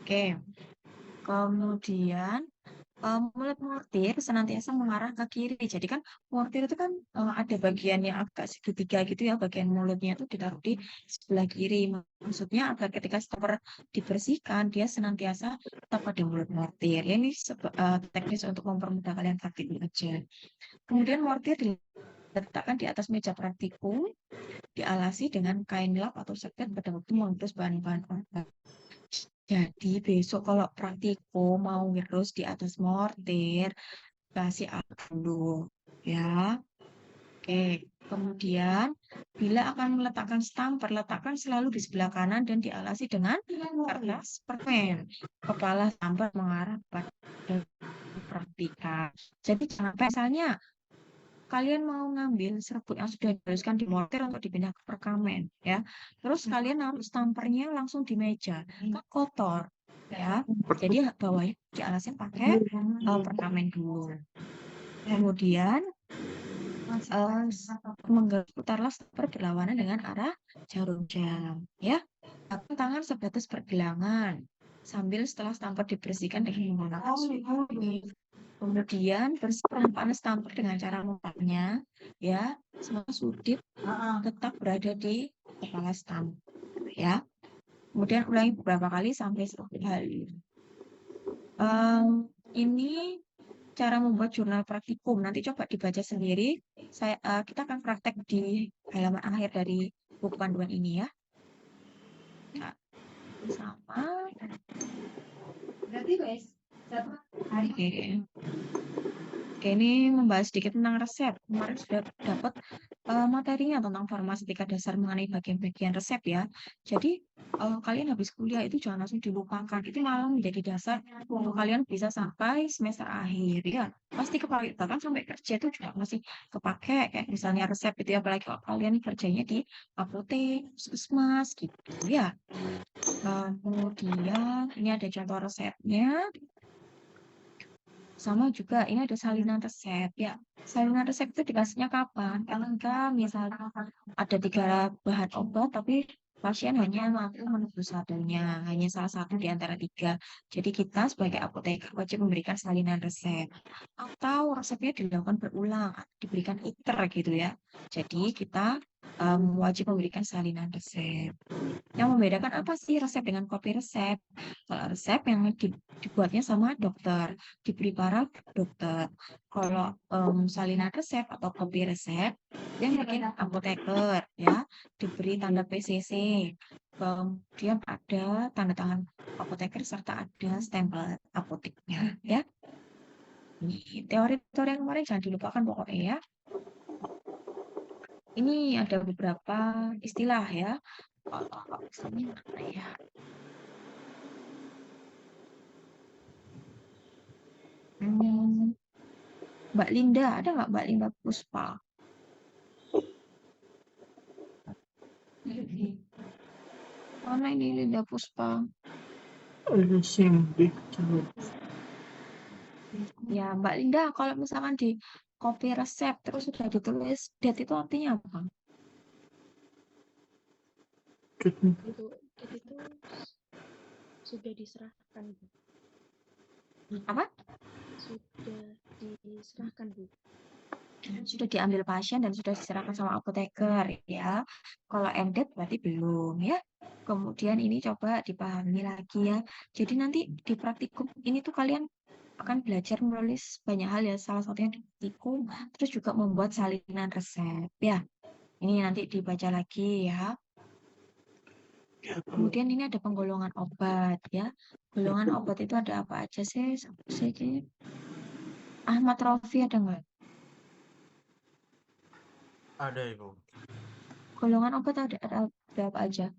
S2: Oke. Kemudian mulut mortir senantiasa mengarah ke kiri. Jadi kan mortir itu kan ada bagian yang agak segitiga gitu ya, bagian mulutnya itu ditaruh di sebelah kiri. Maksudnya agar ketika stopper dibersihkan, dia senantiasa tetap pada mulut mortir. Ya, ini teknis untuk mempermudah kalian praktik aja. Kemudian mortir diletakkan di atas meja praktikum, dialasi dengan kain lap atau seket pada waktu mengerus bahan-bahan obat. Jadi besok kalau praktikum mau ngerus di atas mortir, kasih alat dulu ya. Oke, kemudian bila akan meletakkan stamper, letakkan selalu di sebelah kanan dan dialasi dengan kertas permen. Kepala stamper mengarah pada praktika. Jadi jangan misalnya kalian mau ngambil serbuk yang sudah dihaluskan di mortir untuk dipindah ke perkamen ya. Terus kalian naruh stampernya langsung di meja, kan kotor ya. Jadi bawahnya dialasin pakai perkamen dulu. Kemudian putarlah stamper berlawanan dengan arah jarum jam ya. Tangan sebatas pergelangan sambil setelah stamper dibersihkan dengan menggunakan suhu. Kemudian bersihkan panas stamper dengan cara membuatnya ya, semua sudut tetap berada di kepala stamper ya. Kemudian ulangi beberapa kali sampai 10 kali. Ini cara membuat jurnal praktikum. Nanti coba dibaca sendiri. Kita akan praktek di halaman akhir dari buku panduan ini ya. Nah, sama. Berarti guys, Oke, ini membahas sedikit tentang resep. Kemarin sudah dapat materinya tentang farmasetika dasar mengenai bagian-bagian resep ya. Jadi kalian habis kuliah itu jangan langsung dilupakan. Itu malah menjadi dasar untuk kalian bisa sampai semester akhir ya. Pasti kepake, bahkan sampai kerja itu juga masih kepake. Kayak misalnya resep itu ya, apalagi kalau kalian kerjanya di apotek, puskesmas gitu ya. Kemudian ini ada contoh resepnya. Sama juga ini ada salinan resep ya. Salinan resep itu dikasihnya kapan? Ketika misalnya ada 3 bahan obat tapi pasien hanya mampu menebus satunya, hanya salah satu di antara 3. Jadi kita sebagai apoteker wajib memberikan salinan resep. Atau resepnya dilakukan berulang, diberikan iter gitu ya. Jadi kita wajib memberikan salinan resep. Yang membedakan apa sih resep dengan kopi resep? Kalau resep yang dibuatnya sama dokter, diberi para dokter. Kalau salinan resep atau kopi resep, yang bikin apoteker ya, diberi tanda PCC. Kemudian ada tanda tangan apoteker serta ada stempel apoteknya ya. Ini teori-teori yang kemarin jangan dilupakan pokoknya ya. Ini ada beberapa istilah ya. Istilahnya mana ya? Mbak Linda, ada nggak Mbak Linda Puspa? Mana ini Linda Puspa? Ya, Mbak Linda, kalau misalkan di kopi resep terus sudah ditulis date itu artinya apa?
S8: Itu sudah diserahkan, Bu.
S2: Apa?
S8: Sudah diserahkan, Bu.
S2: Sudah diambil pasien dan sudah diserahkan sama apoteker ya. Kalau ended berarti belum ya. Kemudian ini coba dipahami lagi ya. Jadi nanti di praktikum ini tuh kalian akan belajar menulis banyak hal ya. Salah satunya di praktikum, terus juga membuat salinan resep ya. Ini nanti dibaca lagi ya. Kemudian ini ada penggolongan obat ya. Golongan obat itu ada apa aja sih? Ahmad Rafi ada nggak?
S9: Ada, Ibu.
S2: Golongan obat ada apa aja?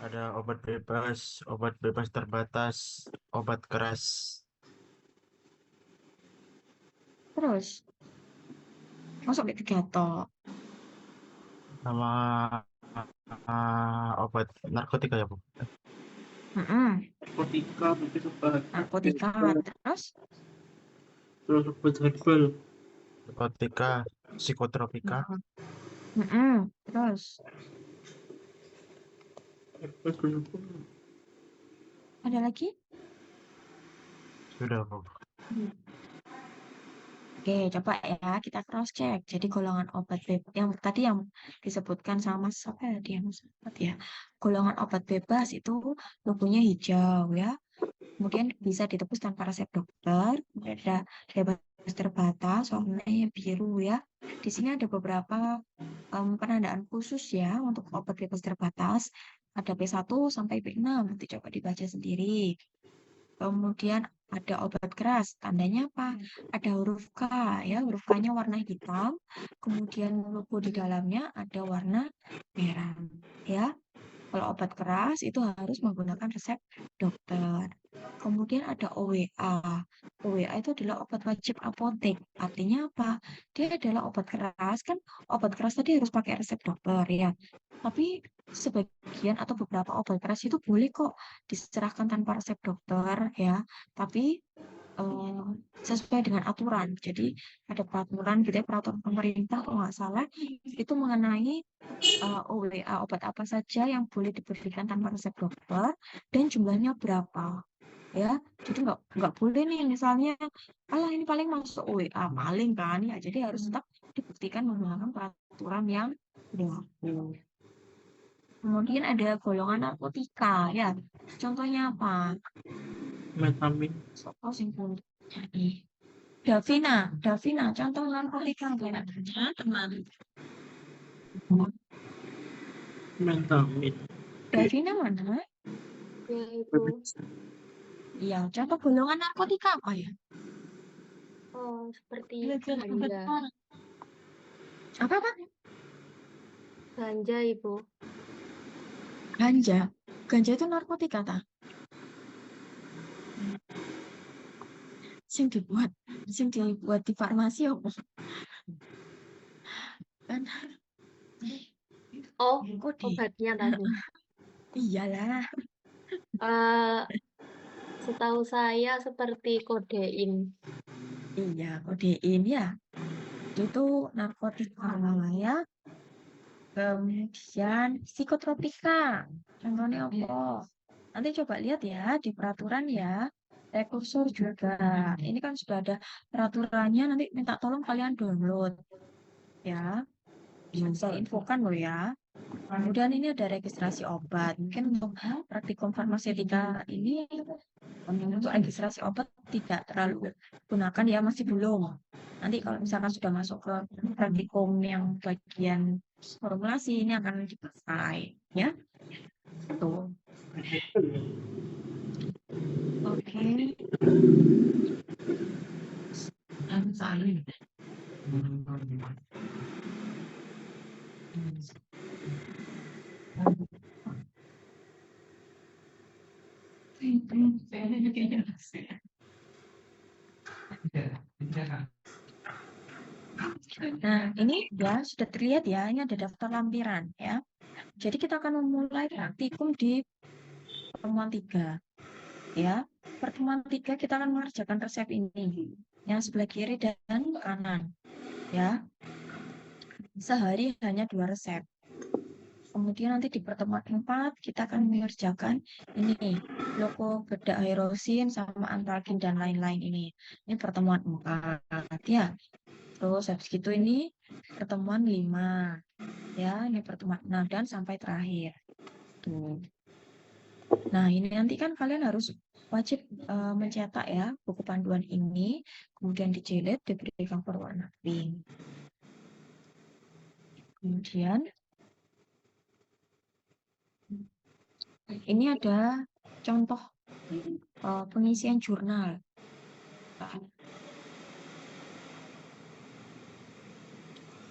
S9: Ada obat bebas terbatas, obat keras.
S2: Terus Masuk ke 3 tok.
S9: Sama obat narkotika ya, Bu?
S5: Narkotika, mungkin obat
S2: Narkotika, terus
S5: terus obat herbal.
S9: Narkotika, psikotropika,
S2: terus
S5: Herbal kenapa?
S2: ada lagi?
S9: sudah, Bu.
S2: Oke, coba ya kita cross check. Jadi golongan obat bebas yang tadi yang disebutkan sama siapa ya dia sempat ya. Golongan obat bebas itu logonya hijau ya. Kemudian bisa ditebus tanpa resep dokter. Kemudian ada bebas terbatas, warnanya biru ya. Di sini ada beberapa penandaan khusus ya untuk obat bebas terbatas. Ada P1 sampai P6, nanti coba dibaca sendiri. Kemudian ada obat keras, tandanya apa? Ada huruf K ya, huruf K-nya warna hitam. Kemudian logo di dalamnya ada warna merah ya. Kalau obat keras itu harus menggunakan resep dokter. Kemudian ada OWA. OWA itu adalah obat wajib apotek. Artinya apa? Dia adalah obat keras. Kan obat keras tadi harus pakai resep dokter ya. Tapi sebagian atau beberapa obat keras itu boleh kok diserahkan tanpa resep dokter ya. Tapi sesuai dengan aturan. Jadi ada peraturan gitu ya, peraturan pemerintah kalau nggak salah itu mengenai OWA, obat apa saja yang boleh diberikan tanpa resep dokter dan jumlahnya berapa ya. Jadi nggak boleh nih misalnya alah ini paling masuk OWA paling kan ya, jadi harus tetap dibuktikan menggunakan peraturan yang berlaku. Kemudian ada golongan narkotika ya, contohnya apa?
S5: Metamin.
S2: Sopo sing punya nih. Davina contoh narkotika kayaknya teman.
S5: Metamin.
S2: Davina mana?
S6: Ya, Ibu.
S2: Iya, contoh golongan narkotika apa ya?
S6: Oh, seperti ganja.
S2: Apa?
S6: Ganja, Ibu.
S2: Ganja. Ganja itu narkotika ta? Sing dibuat di farmasi apa? Kan
S6: Oh,
S2: kode.
S6: obatnya tadi.
S2: Iyalah.
S6: Setahu saya seperti kodein.
S2: Iya, kodein ya. Itu narkotika ya. Kemudian psikotropika. Contohnya apa? Nanti coba lihat ya di peraturan ya. Rekursor juga. Ini kan sudah ada peraturannya. Nanti minta tolong kalian download ya. Saya infokan loh ya. Kemudian ini ada registrasi obat. Mungkin untuk praktikum farmaseutika ini untuk registrasi obat tidak terlalu gunakan ya, masih belum. Nanti kalau misalkan sudah masuk ke praktikum yang bagian formulasi ini akan dipakai ya. Tuh. Oke. Nah, ini ya sudah terlihat ya, ini ada daftar lampiran ya. Jadi kita akan memulai praktikum di pertemuan 3 ya. Pertemuan 3 kita akan mengerjakan resep ini yang sebelah kiri dan kanan ya. Sehari hanya 2 resep. Kemudian nanti di pertemuan 4 kita akan mengerjakan ini logo bedak hairosin sama antalgin dan lain-lain ini. Ini pertemuan 4 ya. Terus habis gitu ini pertemuan 5 ya, ini pertemuan 6 dan sampai terakhir. Tuh. Nah, ini nanti kan kalian harus wajib mencetak ya buku panduan ini, kemudian dijilid, diberi cover warna pink. Kemudian ini ada contoh pengisian jurnal.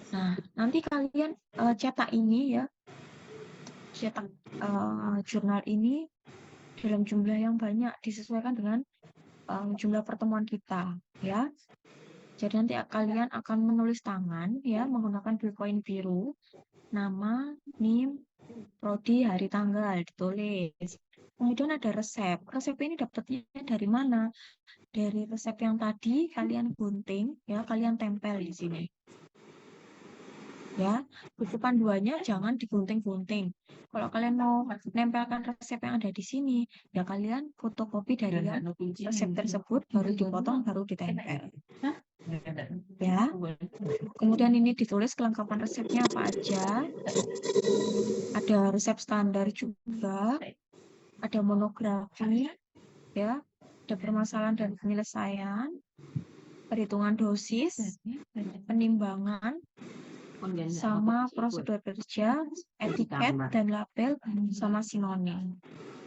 S2: Nah, nanti kalian cetak ini ya, cetak jurnal ini dalam jumlah yang banyak disesuaikan dengan jumlah pertemuan kita ya. Jadi nanti kalian akan menulis tangan ya menggunakan ballpoint biru, nama, NIM, prodi, hari, tanggal ditulis. Kemudian ada resep. Resep ini dapatnya dari mana? Dari resep yang tadi kalian gunting ya, kalian tempel di sini. Ya, buku panduannya jangan digunting-gunting. Kalau kalian mau nempelkan resep yang ada di sini, ya kalian fotokopi dari yang resep tersebut, baru dipotong, baru ditempel. Ya, kemudian ini ditulis kelengkapan resepnya apa aja. Ada resep standar juga, ada monografi, ya, ada permasalahan dan penyelesaian, perhitungan dosis, penimbangan, sama prosedur kerja, etiket dan label, sama sinonim.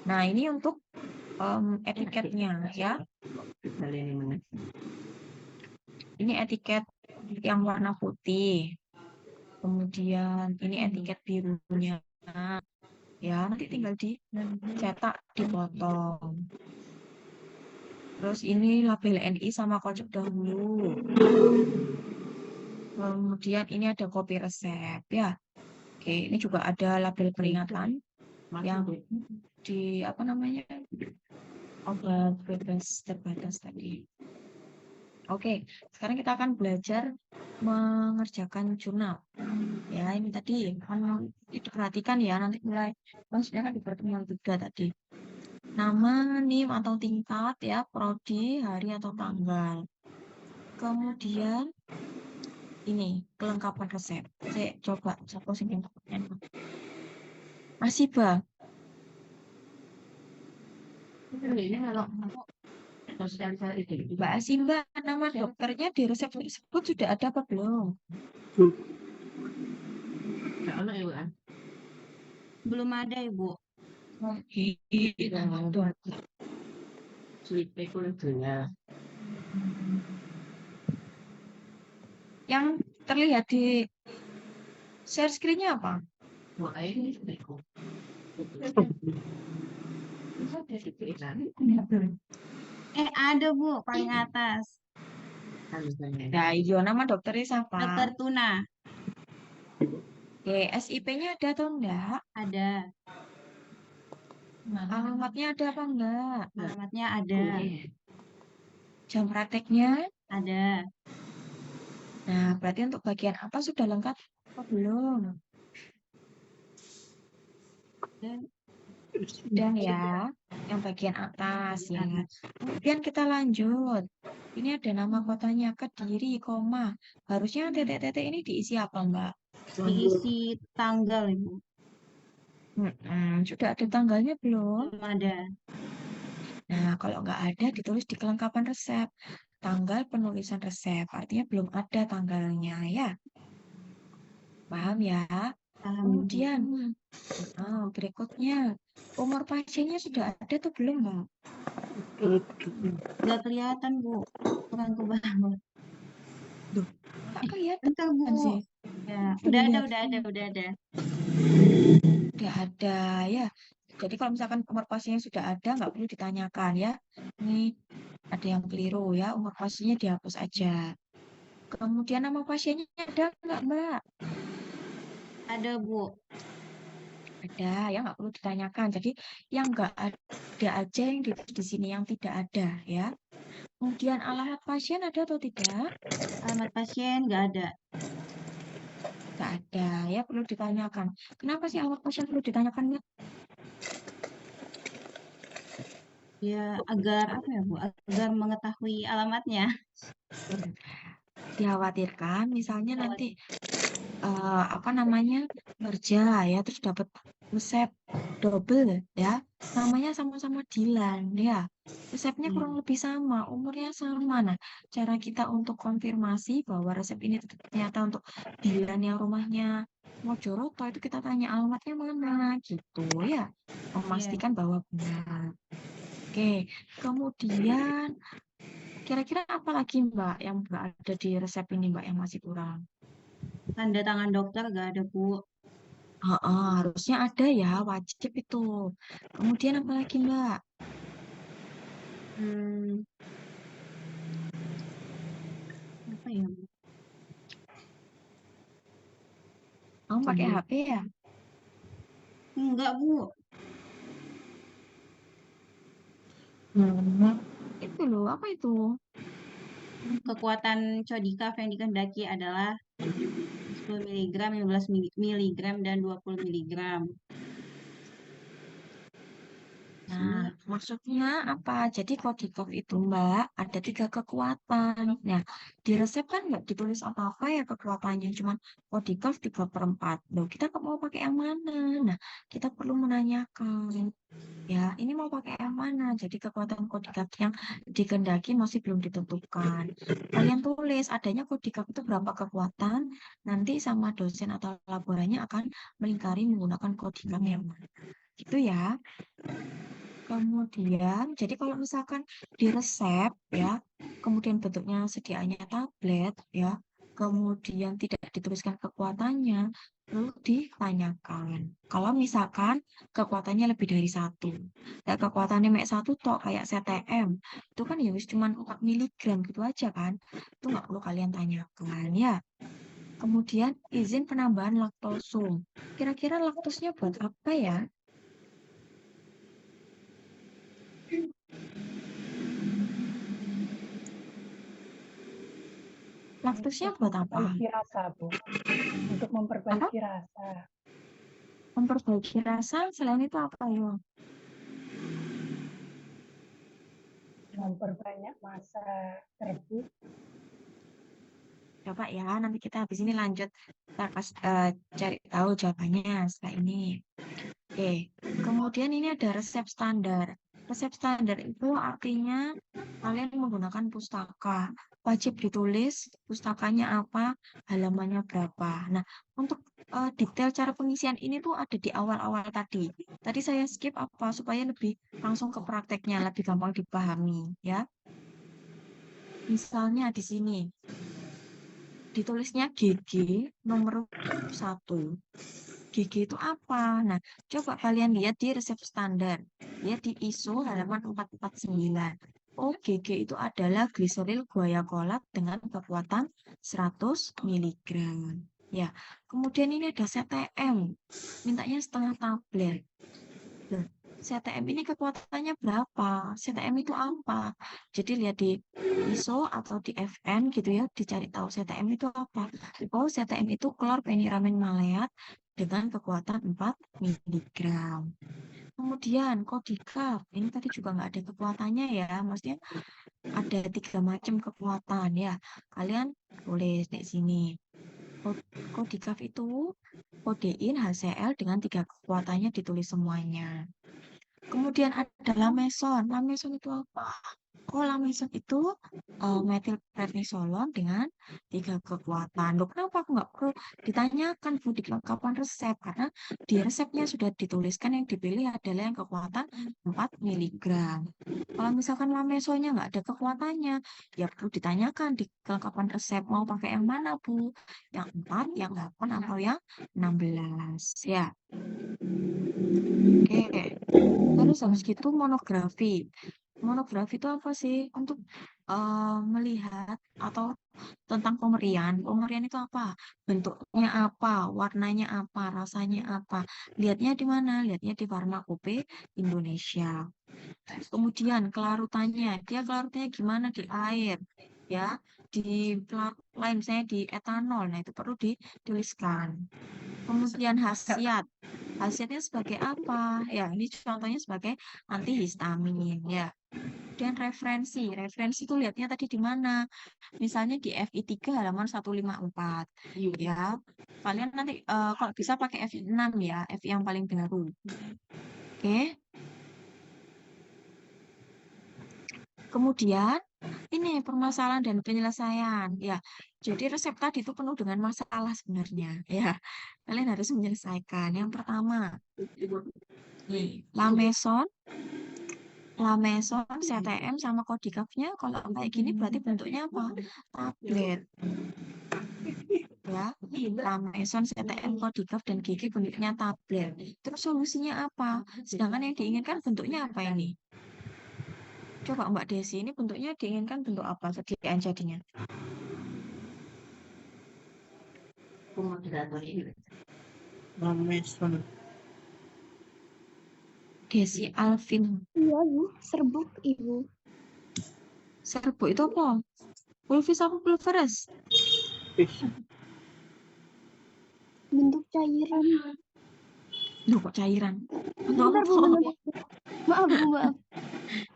S2: Nah, ini untuk etiketnya ya. Ini etiket yang warna putih. Kemudian ini etiket birunya. Ya, nanti tinggal dicetak, dipotong. Terus ini label NI sama kocok dahulu. Kemudian ini ada kopi resep ya. Oke, ini juga ada label peringatan yang di apa namanya obat bebas terbatas tadi. Oke, sekarang kita akan belajar mengerjakan jurnal. Ya, ini tadi diperhatikan ya, nanti mulai maksudnya kan di pertemuan 3 tadi. Nama, NIM atau tingkat ya, prodi, hari atau tanggal. Kemudian ini kelengkapan resep. Saya coba posting pertanyaan. Masih Mbak? Mbak Asimba, nama dokternya di resep tersebut sudah ada apa belum?
S10: Belum ada, Ibu.
S2: Yang terlihat di share screen-nya apa?
S10: Ada, Bu, paling atas.
S2: Nah, iya, nama dokternya siapa?
S10: Dokter Tuna.
S2: Oke, SIP-nya ada atau enggak?
S10: Ada.
S2: Alamatnya ada apa enggak?
S10: Alamatnya ada.
S2: Jam prakteknya?
S10: Ada.
S2: Nah, berarti untuk bagian apa sudah lengkap apa belum? Sudah ya, yang bagian atas ya. Kemudian kita lanjut. Ini ada nama kotanya Kediri, koma. Harusnya titik-titik ini diisi apa, Mbak?
S10: Diisi tanggal, Ibu.
S2: Sudah ada tanggalnya belum?
S10: Belum ada.
S2: Nah, kalau nggak ada, ditulis di kelengkapan resep. Tanggal penulisan resep, artinya belum ada tanggalnya ya. Paham ya? Kemudian, berikutnya, umur pasiennya sudah ada atau belum, Mbak?
S10: Nggak kelihatan, Bu. Kurang kebangun.
S2: Duh, nggak kelihatan
S10: Entar, Bu.
S2: sih.
S10: Ya, udah ada.
S2: Udah ada ya. Jadi kalau misalkan umur pasiennya sudah ada, nggak perlu ditanyakan ya. Ini ada yang keliru ya, umur pasiennya dihapus aja. Kemudian nama pasiennya ada nggak, Mbak?
S10: Ada, Bu.
S2: Ada, ya nggak perlu ditanyakan. Jadi yang nggak ada aja yang di sini yang tidak ada ya. Kemudian alamat pasien ada atau tidak?
S10: Alamat pasien nggak ada.
S2: Nggak ada, ya perlu ditanyakan. Kenapa sih alamat pasien perlu ditanyakan, Mbak?
S10: Ya, agar apa ya, Bu? Agar mengetahui alamatnya.
S2: Dikhawatirkan misalnya nanti kerja ya, terus dapat resep double ya, namanya sama-sama Dilan ya, resepnya kurang lebih sama, umurnya sama. Nah, cara kita untuk konfirmasi bahwa resep ini ternyata untuk Dilan yang rumahnya Mojoroto, itu kita tanya alamatnya mana gitu ya, memastikan bahwa benar. Oke, kemudian kira-kira apa lagi, Mbak, yang nggak ada di resep ini, Mbak, yang masih kurang?
S10: Tanda tangan dokter nggak ada, Bu.
S2: Harusnya ada ya, wajib itu. Kemudian apa lagi, Mbak?
S10: Apa
S2: Kamu pakai HP ya?
S10: Enggak, Bu.
S2: Itu loh, apa itu?
S10: Kekuatan Chodikaf yang dikehendaki adalah 10 mg, 15 mg, dan 20 mg.
S2: Nah, maksudnya apa? Jadi Kodikov itu Mbak, ada 3 kekuatan. Nah, di resep kan nggak ditulis apa-apa ya kekuatannya, cuman Kodikov 3/4. Loh, kita mau pakai yang mana? Nah, kita perlu menanyakan. Ya, ini mau pakai yang mana? Jadi kekuatan Kodikov yang dikehendaki masih belum ditentukan. Kalian tulis adanya Kodikov itu berapa kekuatan, nanti sama dosen atau laborannya akan melingkari menggunakan Kodikov yang mana. Gitu ya. Kemudian, jadi kalau misalkan di resep ya, kemudian bentuknya sediaannya tablet ya, kemudian tidak dituliskan kekuatannya, perlu ditanyakan. Kalau misalkan kekuatannya lebih dari 1, ya kekuatannya mek 1 tok kayak CTM, itu kan ya wis cuma 4 mg gitu aja kan, itu nggak perlu kalian tanyakan ya. Kemudian izin penambahan laktosum. Kira-kira laktosnya buat apa ya? Laktosnya buat apa?
S3: Memperbaiki rasa, Bu. Untuk memperbaiki rasa.
S2: Memperbaiki rasa, selain itu apa ya?
S3: Memperbanyak masa terbit.
S2: Coba ya, nanti kita habis ini lanjut. Kita cari tahu jawabannya setelah ini. Oke, kemudian ini ada resep standar. Resep standar itu artinya kalian menggunakan pustaka. Wajib ditulis pustakanya apa, halamannya berapa. Nah, untuk detail cara pengisian ini tuh ada di awal-awal tadi. Tadi saya skip apa supaya lebih langsung ke prakteknya, lebih gampang dipahami ya. Misalnya di sini ditulisnya GG nomor 1. GG itu apa? Nah, coba kalian lihat di resep standar. Lihat di ISO halaman 449. Oh, GG itu adalah gliseril guaiacolat dengan kekuatan 100 mg. Ya, kemudian ini ada CTM. Mintanya setengah tablet. Nah, CTM ini kekuatannya berapa? CTM itu apa? Jadi lihat di ISO atau di FN gitu ya, dicari tahu CTM itu apa. Oh, CTM itu klorpeniramin maleat dengan kekuatan 4 mg. Kemudian Kodikaf, ini tadi juga nggak ada kekuatannya ya, maksudnya ada 3 macam kekuatan ya. Kalian tulis di sini. Kodikaf itu kodein HCl dengan 3 kekuatannya ditulis semuanya. Kemudian ada lameson. Lameson itu apa? Oh, lameson itu metilprednisolon dengan 3 kekuatan. Loh, kenapa aku nggak perlu ditanyakan Bu di kelengkapan resep? Karena di resepnya sudah dituliskan yang dipilih adalah yang kekuatan 4 mg. Kalau misalkan lamesonnya nggak ada kekuatannya, ya perlu ditanyakan di kelengkapan resep mau pakai yang mana Bu? Yang 4, yang 8, atau yang 16 ya. Oke. Terus habis gitu monografi. Monografi itu apa sih? Untuk melihat atau tentang pemberian. Pemberian itu apa? Bentuknya apa? Warnanya apa? Rasanya apa? Lihatnya di mana? Lihatnya di Farmakope Indonesia. Kemudian kelarutannya. Dia kelarutannya gimana? Di air. Ya. Di pelarut lain, misalnya di etanol. Nah, itu perlu dituliskan. Kemudian khasiat. Khasiatnya sebagai apa? Ya, ini contohnya sebagai antihistamin ya. Dan referensi. Referensi itu lihatnya tadi di mana? Misalnya di FI 3 halaman 154. Ya. Kalian nanti kalau bisa pakai FI 6 ya, FI yang paling baru. Oke. Kemudian ini permasalahan dan penyelesaian ya. Jadi resep tadi itu penuh dengan masalah sebenarnya ya. Kalian harus menyelesaikan. Yang pertama, nih, lameson, CTM sama Kodikafnya kalau kayak gini berarti bentuknya apa? Tablet. Ya, lameson, CTM, Kodikaf dan GG bentuknya tablet. Terus solusinya apa? Sedangkan yang diinginkan bentuknya apa ini? Coba Mbak Desi, ini bentuknya diinginkan bentuk apa sediaan jadinya?
S5: Mameson.
S2: Desi Alvin.
S8: Iya, Bu. Serbuk, Ibu.
S2: Serbuk itu apa? Pulvis apa pulveres?
S8: Bentuk cairan.
S2: Loh, kok cairan? Untuk
S8: Bentar, Bu.
S2: apa?
S8: Bentar. Maaf, Bu. Maaf.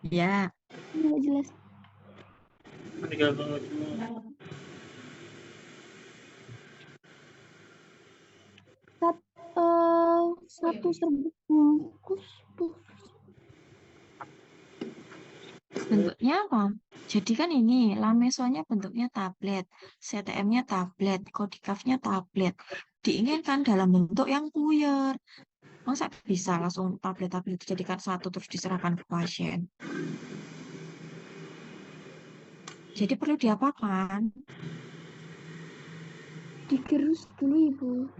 S2: Ya,
S8: Nggak jelas.
S5: Meninggal banget semua.
S8: Satu serbuk bungkus, Bu.
S2: bentuknya apa? Jadi kan ini lamesonnya bentuknya tablet, CTM-nya tablet, Codicaf-nya tablet. Diinginkan dalam bentuk yang puyer. Masa bisa langsung tablet-tablet dijadikan satu terus diserahkan ke pasien? Jadi perlu diapakan?
S8: Digerus dulu, Ibu.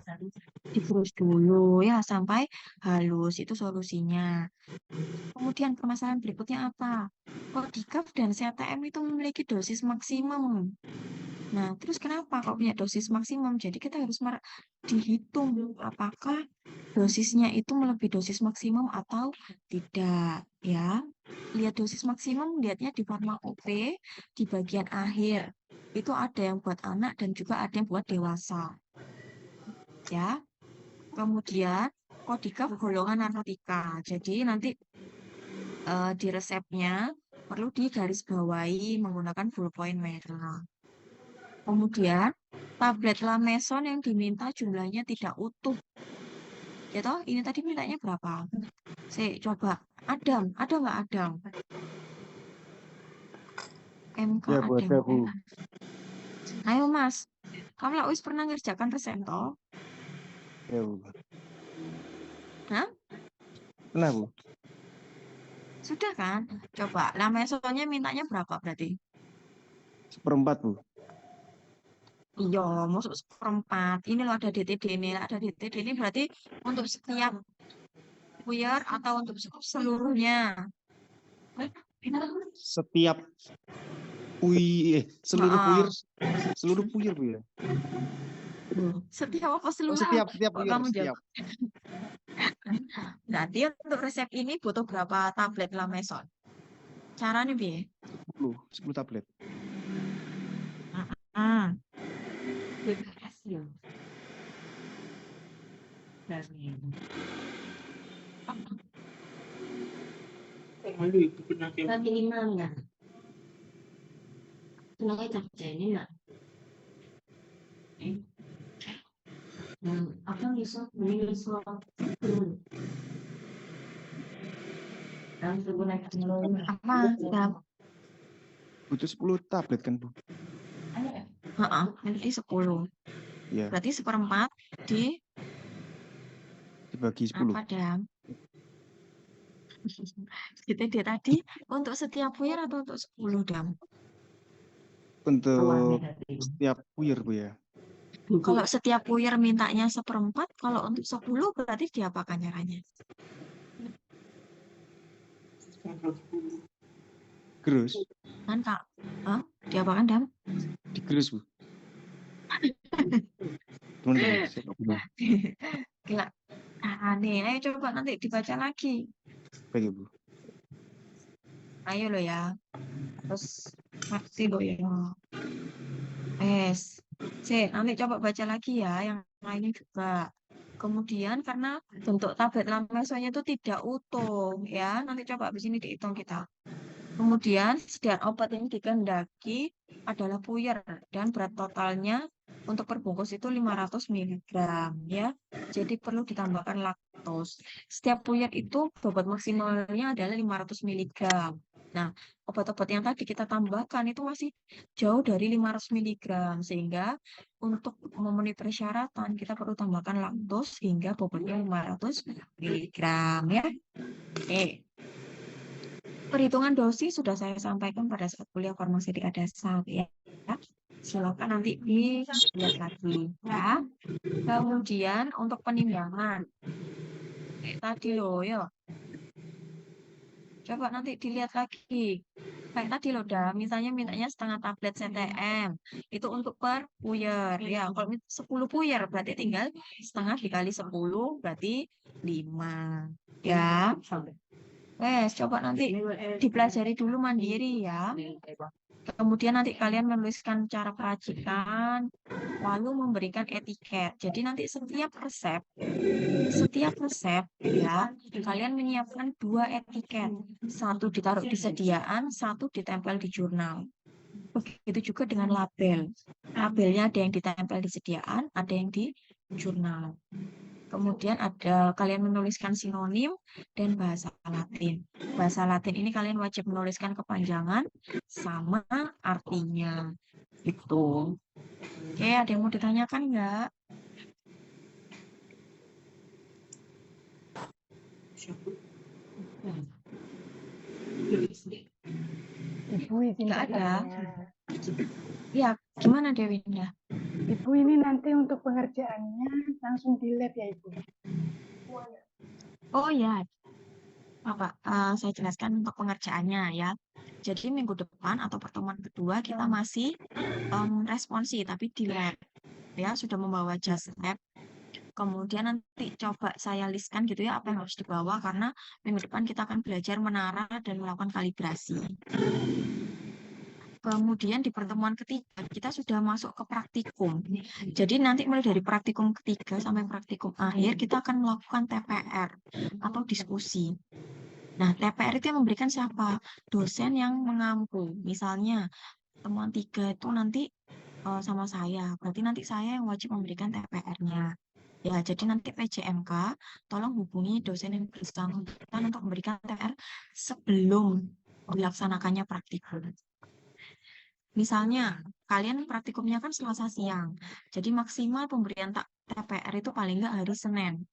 S2: Digerus dulu ya sampai halus, itu solusinya. Kemudian permasalahan berikutnya apa? Codicaf dan CTM itu memiliki dosis maksimum. Nah, terus kenapa kok punya dosis maksimum? Jadi kita harus dihitung apakah dosisnya itu melebihi dosis maksimum atau tidak, ya. Lihat dosis maksimum, lihatnya di forma OP di bagian akhir. Itu ada yang buat anak dan juga ada yang buat dewasa. Ya. Kemudian Codicaf golongan narkotika. Jadi nanti di resepnya perlu digarisbawahi menggunakan ballpoint merah. Kemudian tablet Lameson yang diminta jumlahnya tidak utuh. Ya toh, ini tadi mintanya berapa? Saya coba. Adam, ada nggak Adam? MK
S11: Ya, Bu,
S2: Adam.
S11: ada, Bu.
S2: Ayo Mas, kamu lah wis pernah ngerjakan resep toh?
S11: Ya, Bu.
S2: Hah?
S11: Pernah, Bu.
S2: Sudah kan? Coba, Lamesonnya mintanya berapa berarti?
S11: 1/4, Bu.
S2: Iya, masuk 1/4. Ini loh ada DTD ini, ada DTD ini berarti untuk setiap puyer atau untuk seluruhnya.
S11: Setiap seluruh puyer, Bu ya.
S2: Setiap apa seluruh?
S11: Setiap
S2: Kok
S11: puyer,
S2: kamu
S11: setiap.
S2: jawab? Berarti untuk resep ini butuh berapa tablet Lameson? Caranya bi?
S11: 10 tablet.
S5: Aduh, itu penyakit.
S4: Tapi imam ya. Kenapa kerja ini enggak? Apa bisa menyusul dan menggunakan
S2: Apa?
S11: Butuh 10 tablet kan, Bu?
S2: Nanti 10.
S11: Ya.
S2: Berarti 1/4
S11: dibagi 10.
S2: Apa Dam? Kita dia tadi untuk setiap puyer atau untuk 10 Dam?
S11: Untuk setiap puyer, Bu ya.
S2: Kalau setiap puyer mintanya 1/4, kalau untuk 10 berarti diapakan caranya?
S11: Gerus.
S2: Kan Kak? Hah? Diapakan Dam?
S11: Digerus, Bu. Teman-teman, saya nggak pernah.
S2: Gila. Nih, ayo coba nanti dibaca lagi.
S11: Baik, Bu.
S2: Ayo lo ya. Terus ngerti lo ya. Nanti coba baca lagi ya yang lainnya juga. Kemudian karena bentuk tablet Lamesonnya itu tidak utuh ya. Nanti coba habis ini dihitung kita. Kemudian sediaan obat ini dikehendaki adalah puyer dan berat totalnya untuk per bungkus itu 500 mg ya. Jadi perlu ditambahkan laktos. Setiap puyer itu bobot maksimalnya adalah 500 mg. Nah, obat-obat yang tadi kita tambahkan itu masih jauh dari 500 mg sehingga untuk memenuhi persyaratan kita perlu tambahkan laktos hingga bobotnya 500 mg ya. Perhitungan dosis sudah saya sampaikan pada saat kuliah farmaseutika dasar ya. Silakan nanti dilihat lagi ya. Kemudian untuk penimbangan. Tadi loh ya. Coba nanti dilihat lagi. Kayak tadi loh, dah. Misalnya mintanya setengah tablet CTM. Itu untuk per puyer. Ya, kalau 10 puyer berarti tinggal setengah dikali 10 berarti 5. Ya. Wes, coba nanti dipelajari dulu mandiri ya. Kemudian nanti kalian menuliskan cara peracikan, lalu memberikan etiket. Jadi nanti setiap resep ya, kalian menyiapkan 2 etiket. Satu ditaruh di sediaan, satu ditempel di jurnal. Begitu juga dengan label. Labelnya ada yang ditempel di sediaan, ada yang di jurnal. Kemudian kalian menuliskan sinonim dan bahasa Latin. Bahasa Latin ini kalian wajib menuliskan kepanjangan sama artinya. Itu. Oke, ada yang mau ditanyakan nggak?
S3: Ibu izin
S2: Nggak ada.
S3: bertanya.
S2: Ya, gimana Dewinda?
S3: Ibu ini nanti untuk pengerjaannya langsung di lab ya Ibu?
S2: Oh ya, Pak, saya jelaskan untuk pengerjaannya ya. Jadi minggu depan atau pertemuan kedua kita masih responsi tapi di lab ya, sudah membawa jas lab. Kemudian nanti coba saya listkan gitu ya apa yang harus dibawa karena minggu depan kita akan belajar menara dan melakukan kalibrasi. Kemudian di pertemuan ketiga kita sudah masuk ke praktikum. Jadi nanti mulai dari praktikum ketiga sampai praktikum akhir kita akan melakukan TPR atau diskusi. Nah, TPR itu yang memberikan siapa? Dosen yang mengampu. Misalnya pertemuan 3 itu nanti sama saya. Berarti nanti saya yang wajib memberikan TPR-nya. Ya, jadi nanti PJMK tolong hubungi dosen yang bersangkutan untuk memberikan TPR sebelum dilaksanakannya praktikum. Misalnya, kalian praktikumnya kan Selasa siang. Jadi maksimal pemberian TPR itu paling nggak hari Senin.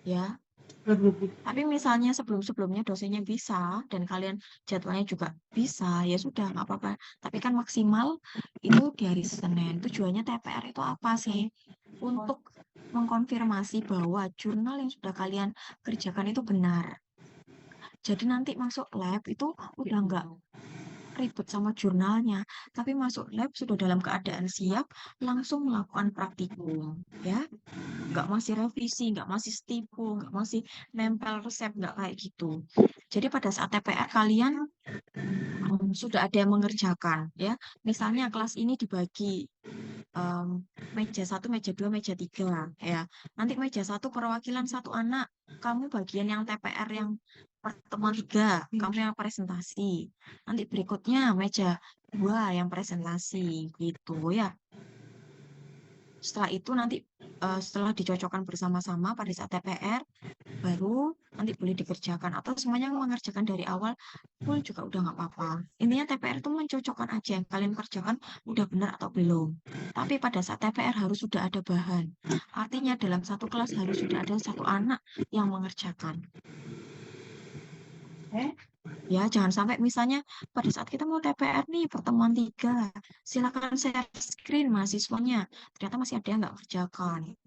S2: Ya. Tapi misalnya sebelum-sebelumnya dosennya bisa dan kalian jadwalnya juga bisa, ya sudah nggak apa-apa. Tapi kan maksimal itu di hari Senin. Tujuannya TPR itu apa sih? Untuk mengkonfirmasi bahwa jurnal yang sudah kalian kerjakan itu benar. Jadi nanti masuk lab itu udah nggak ribet sama jurnalnya, tapi masuk lab sudah dalam keadaan siap langsung melakukan praktikum, ya. Nggak masih revisi, nggak masih stipu, nggak masih nempel resep, nggak kayak gitu. Jadi pada saat TPR kalian sudah ada yang mengerjakan, ya. Misalnya kelas ini dibagi meja 1, meja 2, meja 3, ya. Nanti meja 1 perwakilan 1 anak, kamu bagian yang TPR yang pertemuan 3, kamu yang presentasi. Nanti berikutnya meja 2 yang presentasi, gitu ya. Setelah itu nanti setelah dicocokkan bersama-sama pada saat TPR, baru nanti boleh dikerjakan. Atau semuanya mengerjakan dari awal, full juga udah nggak apa-apa. Intinya TPR itu mencocokkan aja yang kalian kerjakan udah benar atau belum. Tapi pada saat TPR harus sudah ada bahan. Artinya dalam satu kelas harus sudah ada 1 anak yang mengerjakan. Ya, jangan sampai misalnya pada saat kita mau TPR nih, pertemuan 3, silakan share screen mahasiswanya. Ternyata masih ada yang nggak kerjakan.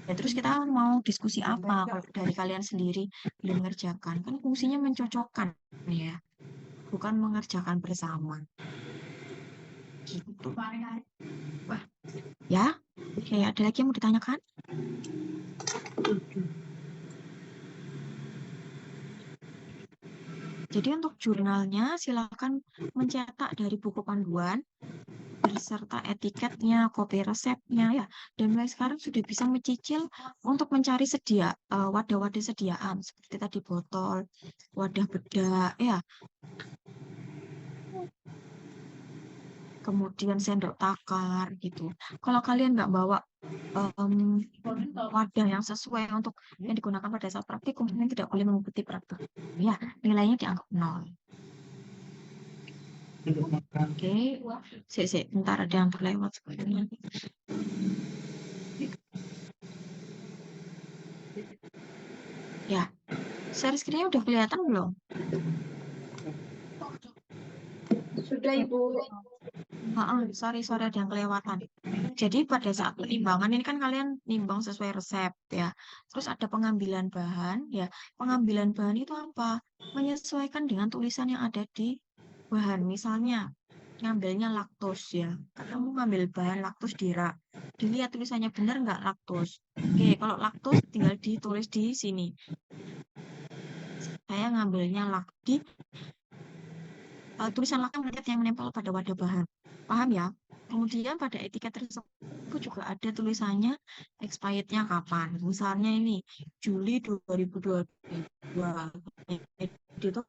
S2: Dan terus kita mau diskusi apa kalau dari kalian sendiri belum mengerjakan? Kan fungsinya mencocokkan, ya. Bukan mengerjakan bersama. Gitu. Wah, ya. Oke, ada lagi yang mau ditanyakan? Jadi untuk jurnalnya silakan mencetak dari buku panduan beserta etiketnya, kopi resepnya ya. Dan mulai sekarang sudah bisa mencicil untuk mencari wadah-wadah sediaan seperti tadi botol, wadah bedak ya. Kemudian sendok takar gitu. Kalau kalian nggak bawa wadah yang sesuai untuk yang digunakan pada saat praktikum, kalian tidak boleh mengikuti praktikum. Ya, nilainya dianggap 0. Oke, bentar ada yang terlewat sebenarnya. Ya, share screen-nya udah kelihatan belum?
S6: Sudah, Ibu.
S2: Sorry ada yang kelewatan. Jadi pada saat penimbangan ini kan kalian nimbang sesuai resep ya. Terus ada pengambilan bahan ya. Pengambilan bahan itu apa? Menyesuaikan dengan tulisan yang ada di bahan. Misalnya ngambilnya laktos ya. Kamu ngambil bahan laktos dirak. Dilihat tulisannya benar nggak laktos. Oke, kalau laktos tinggal ditulis di sini. Saya ngambilnya di tulisan laktos yang menempel pada wadah bahan. Paham ya? Kemudian pada etiket tersebut juga ada tulisannya expirednya kapan. Misalnya ini Juli 2022. Itu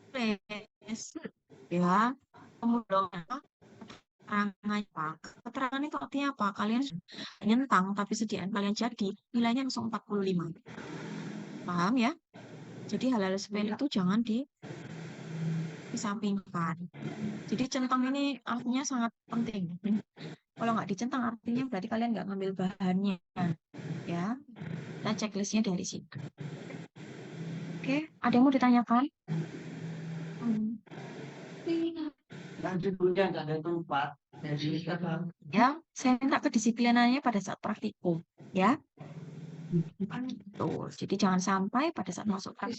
S2: tulis ya. Kemudian keterangannya apa? Keterangan itu artinya apa? Kalian nyentang tapi sediaan kalian jadi nilainya langsung 45. Paham ya? Jadi hal-hal sepele itu jangan disampingkan. Jadi centang ini artinya sangat penting. Kalau nggak dicentang artinya berarti kalian nggak ngambil bahannya. Ya, kita checklistnya dari sini. Oke, ada yang mau ditanyakan?
S4: Dulunya nggak ada tempat.
S2: Ya, saya minta kedisiplinannya pada saat praktikum. Ya. Tuh, jadi jangan sampai pada saat masuk ke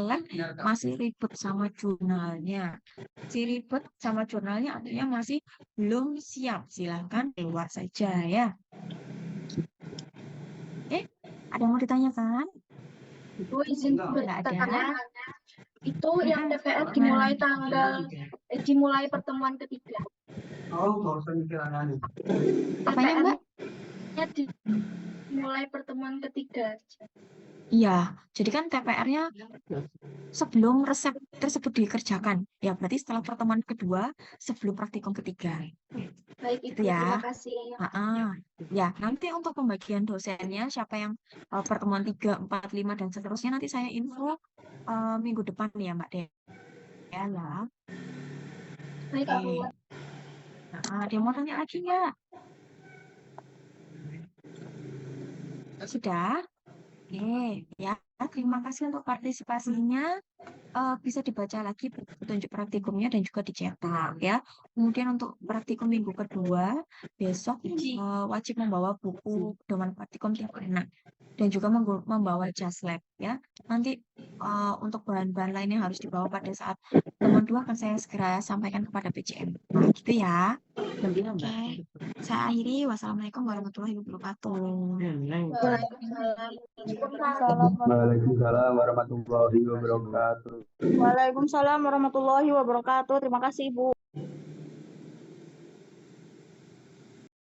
S2: lab masih ribet sama jurnalnya. Si ribet sama jurnalnya artinya masih belum siap. Silahkan keluar saja ya. Oke, ada yang mau ditanyakan?
S8: Bu, izin
S2: Nggak ada.
S8: bertanya. Itu yang TPR dimulai pertemuan ketiga.
S2: Apanya, Mbak?
S8: Dimulai pertemuan ketiga.
S2: Iya, jadi kan TPR-nya sebelum resep tersebut dikerjakan. Ya, berarti setelah pertemuan kedua, sebelum praktikum ketiga.
S8: Baik,
S2: Gitu
S8: Ibu.
S2: ya.
S8: Terima kasih.
S2: Ya, nanti untuk pembagian dosennya, siapa yang pertemuan 3, 4, 5, dan seterusnya, nanti saya info minggu depan ya, Mbak Dea. Ya.
S8: Baik, Bu.
S2: Ada yang mau tanya lagi nggak? Sudah? Oke, ya. Terima kasih untuk partisipasinya. Bisa dibaca lagi petunjuk praktikumnya dan juga dicetak ya. Kemudian untuk praktikum minggu kedua, besok wajib membawa buku pedoman praktikum tiap anak dan juga membawa jas lab ya. Nanti untuk bahan-bahan lain yang harus dibawa pada saat teman dua akan saya segera sampaikan kepada PCM. Gitu ya. Oke, saya akhiri. Wassalamualaikum warahmatullahi wabarakatuh.
S12: Waalaikumsalam warahmatullahi wabarakatuh.
S13: Waalaikumsalam warahmatullahi wabarakatuh. Terima kasih, Ibu.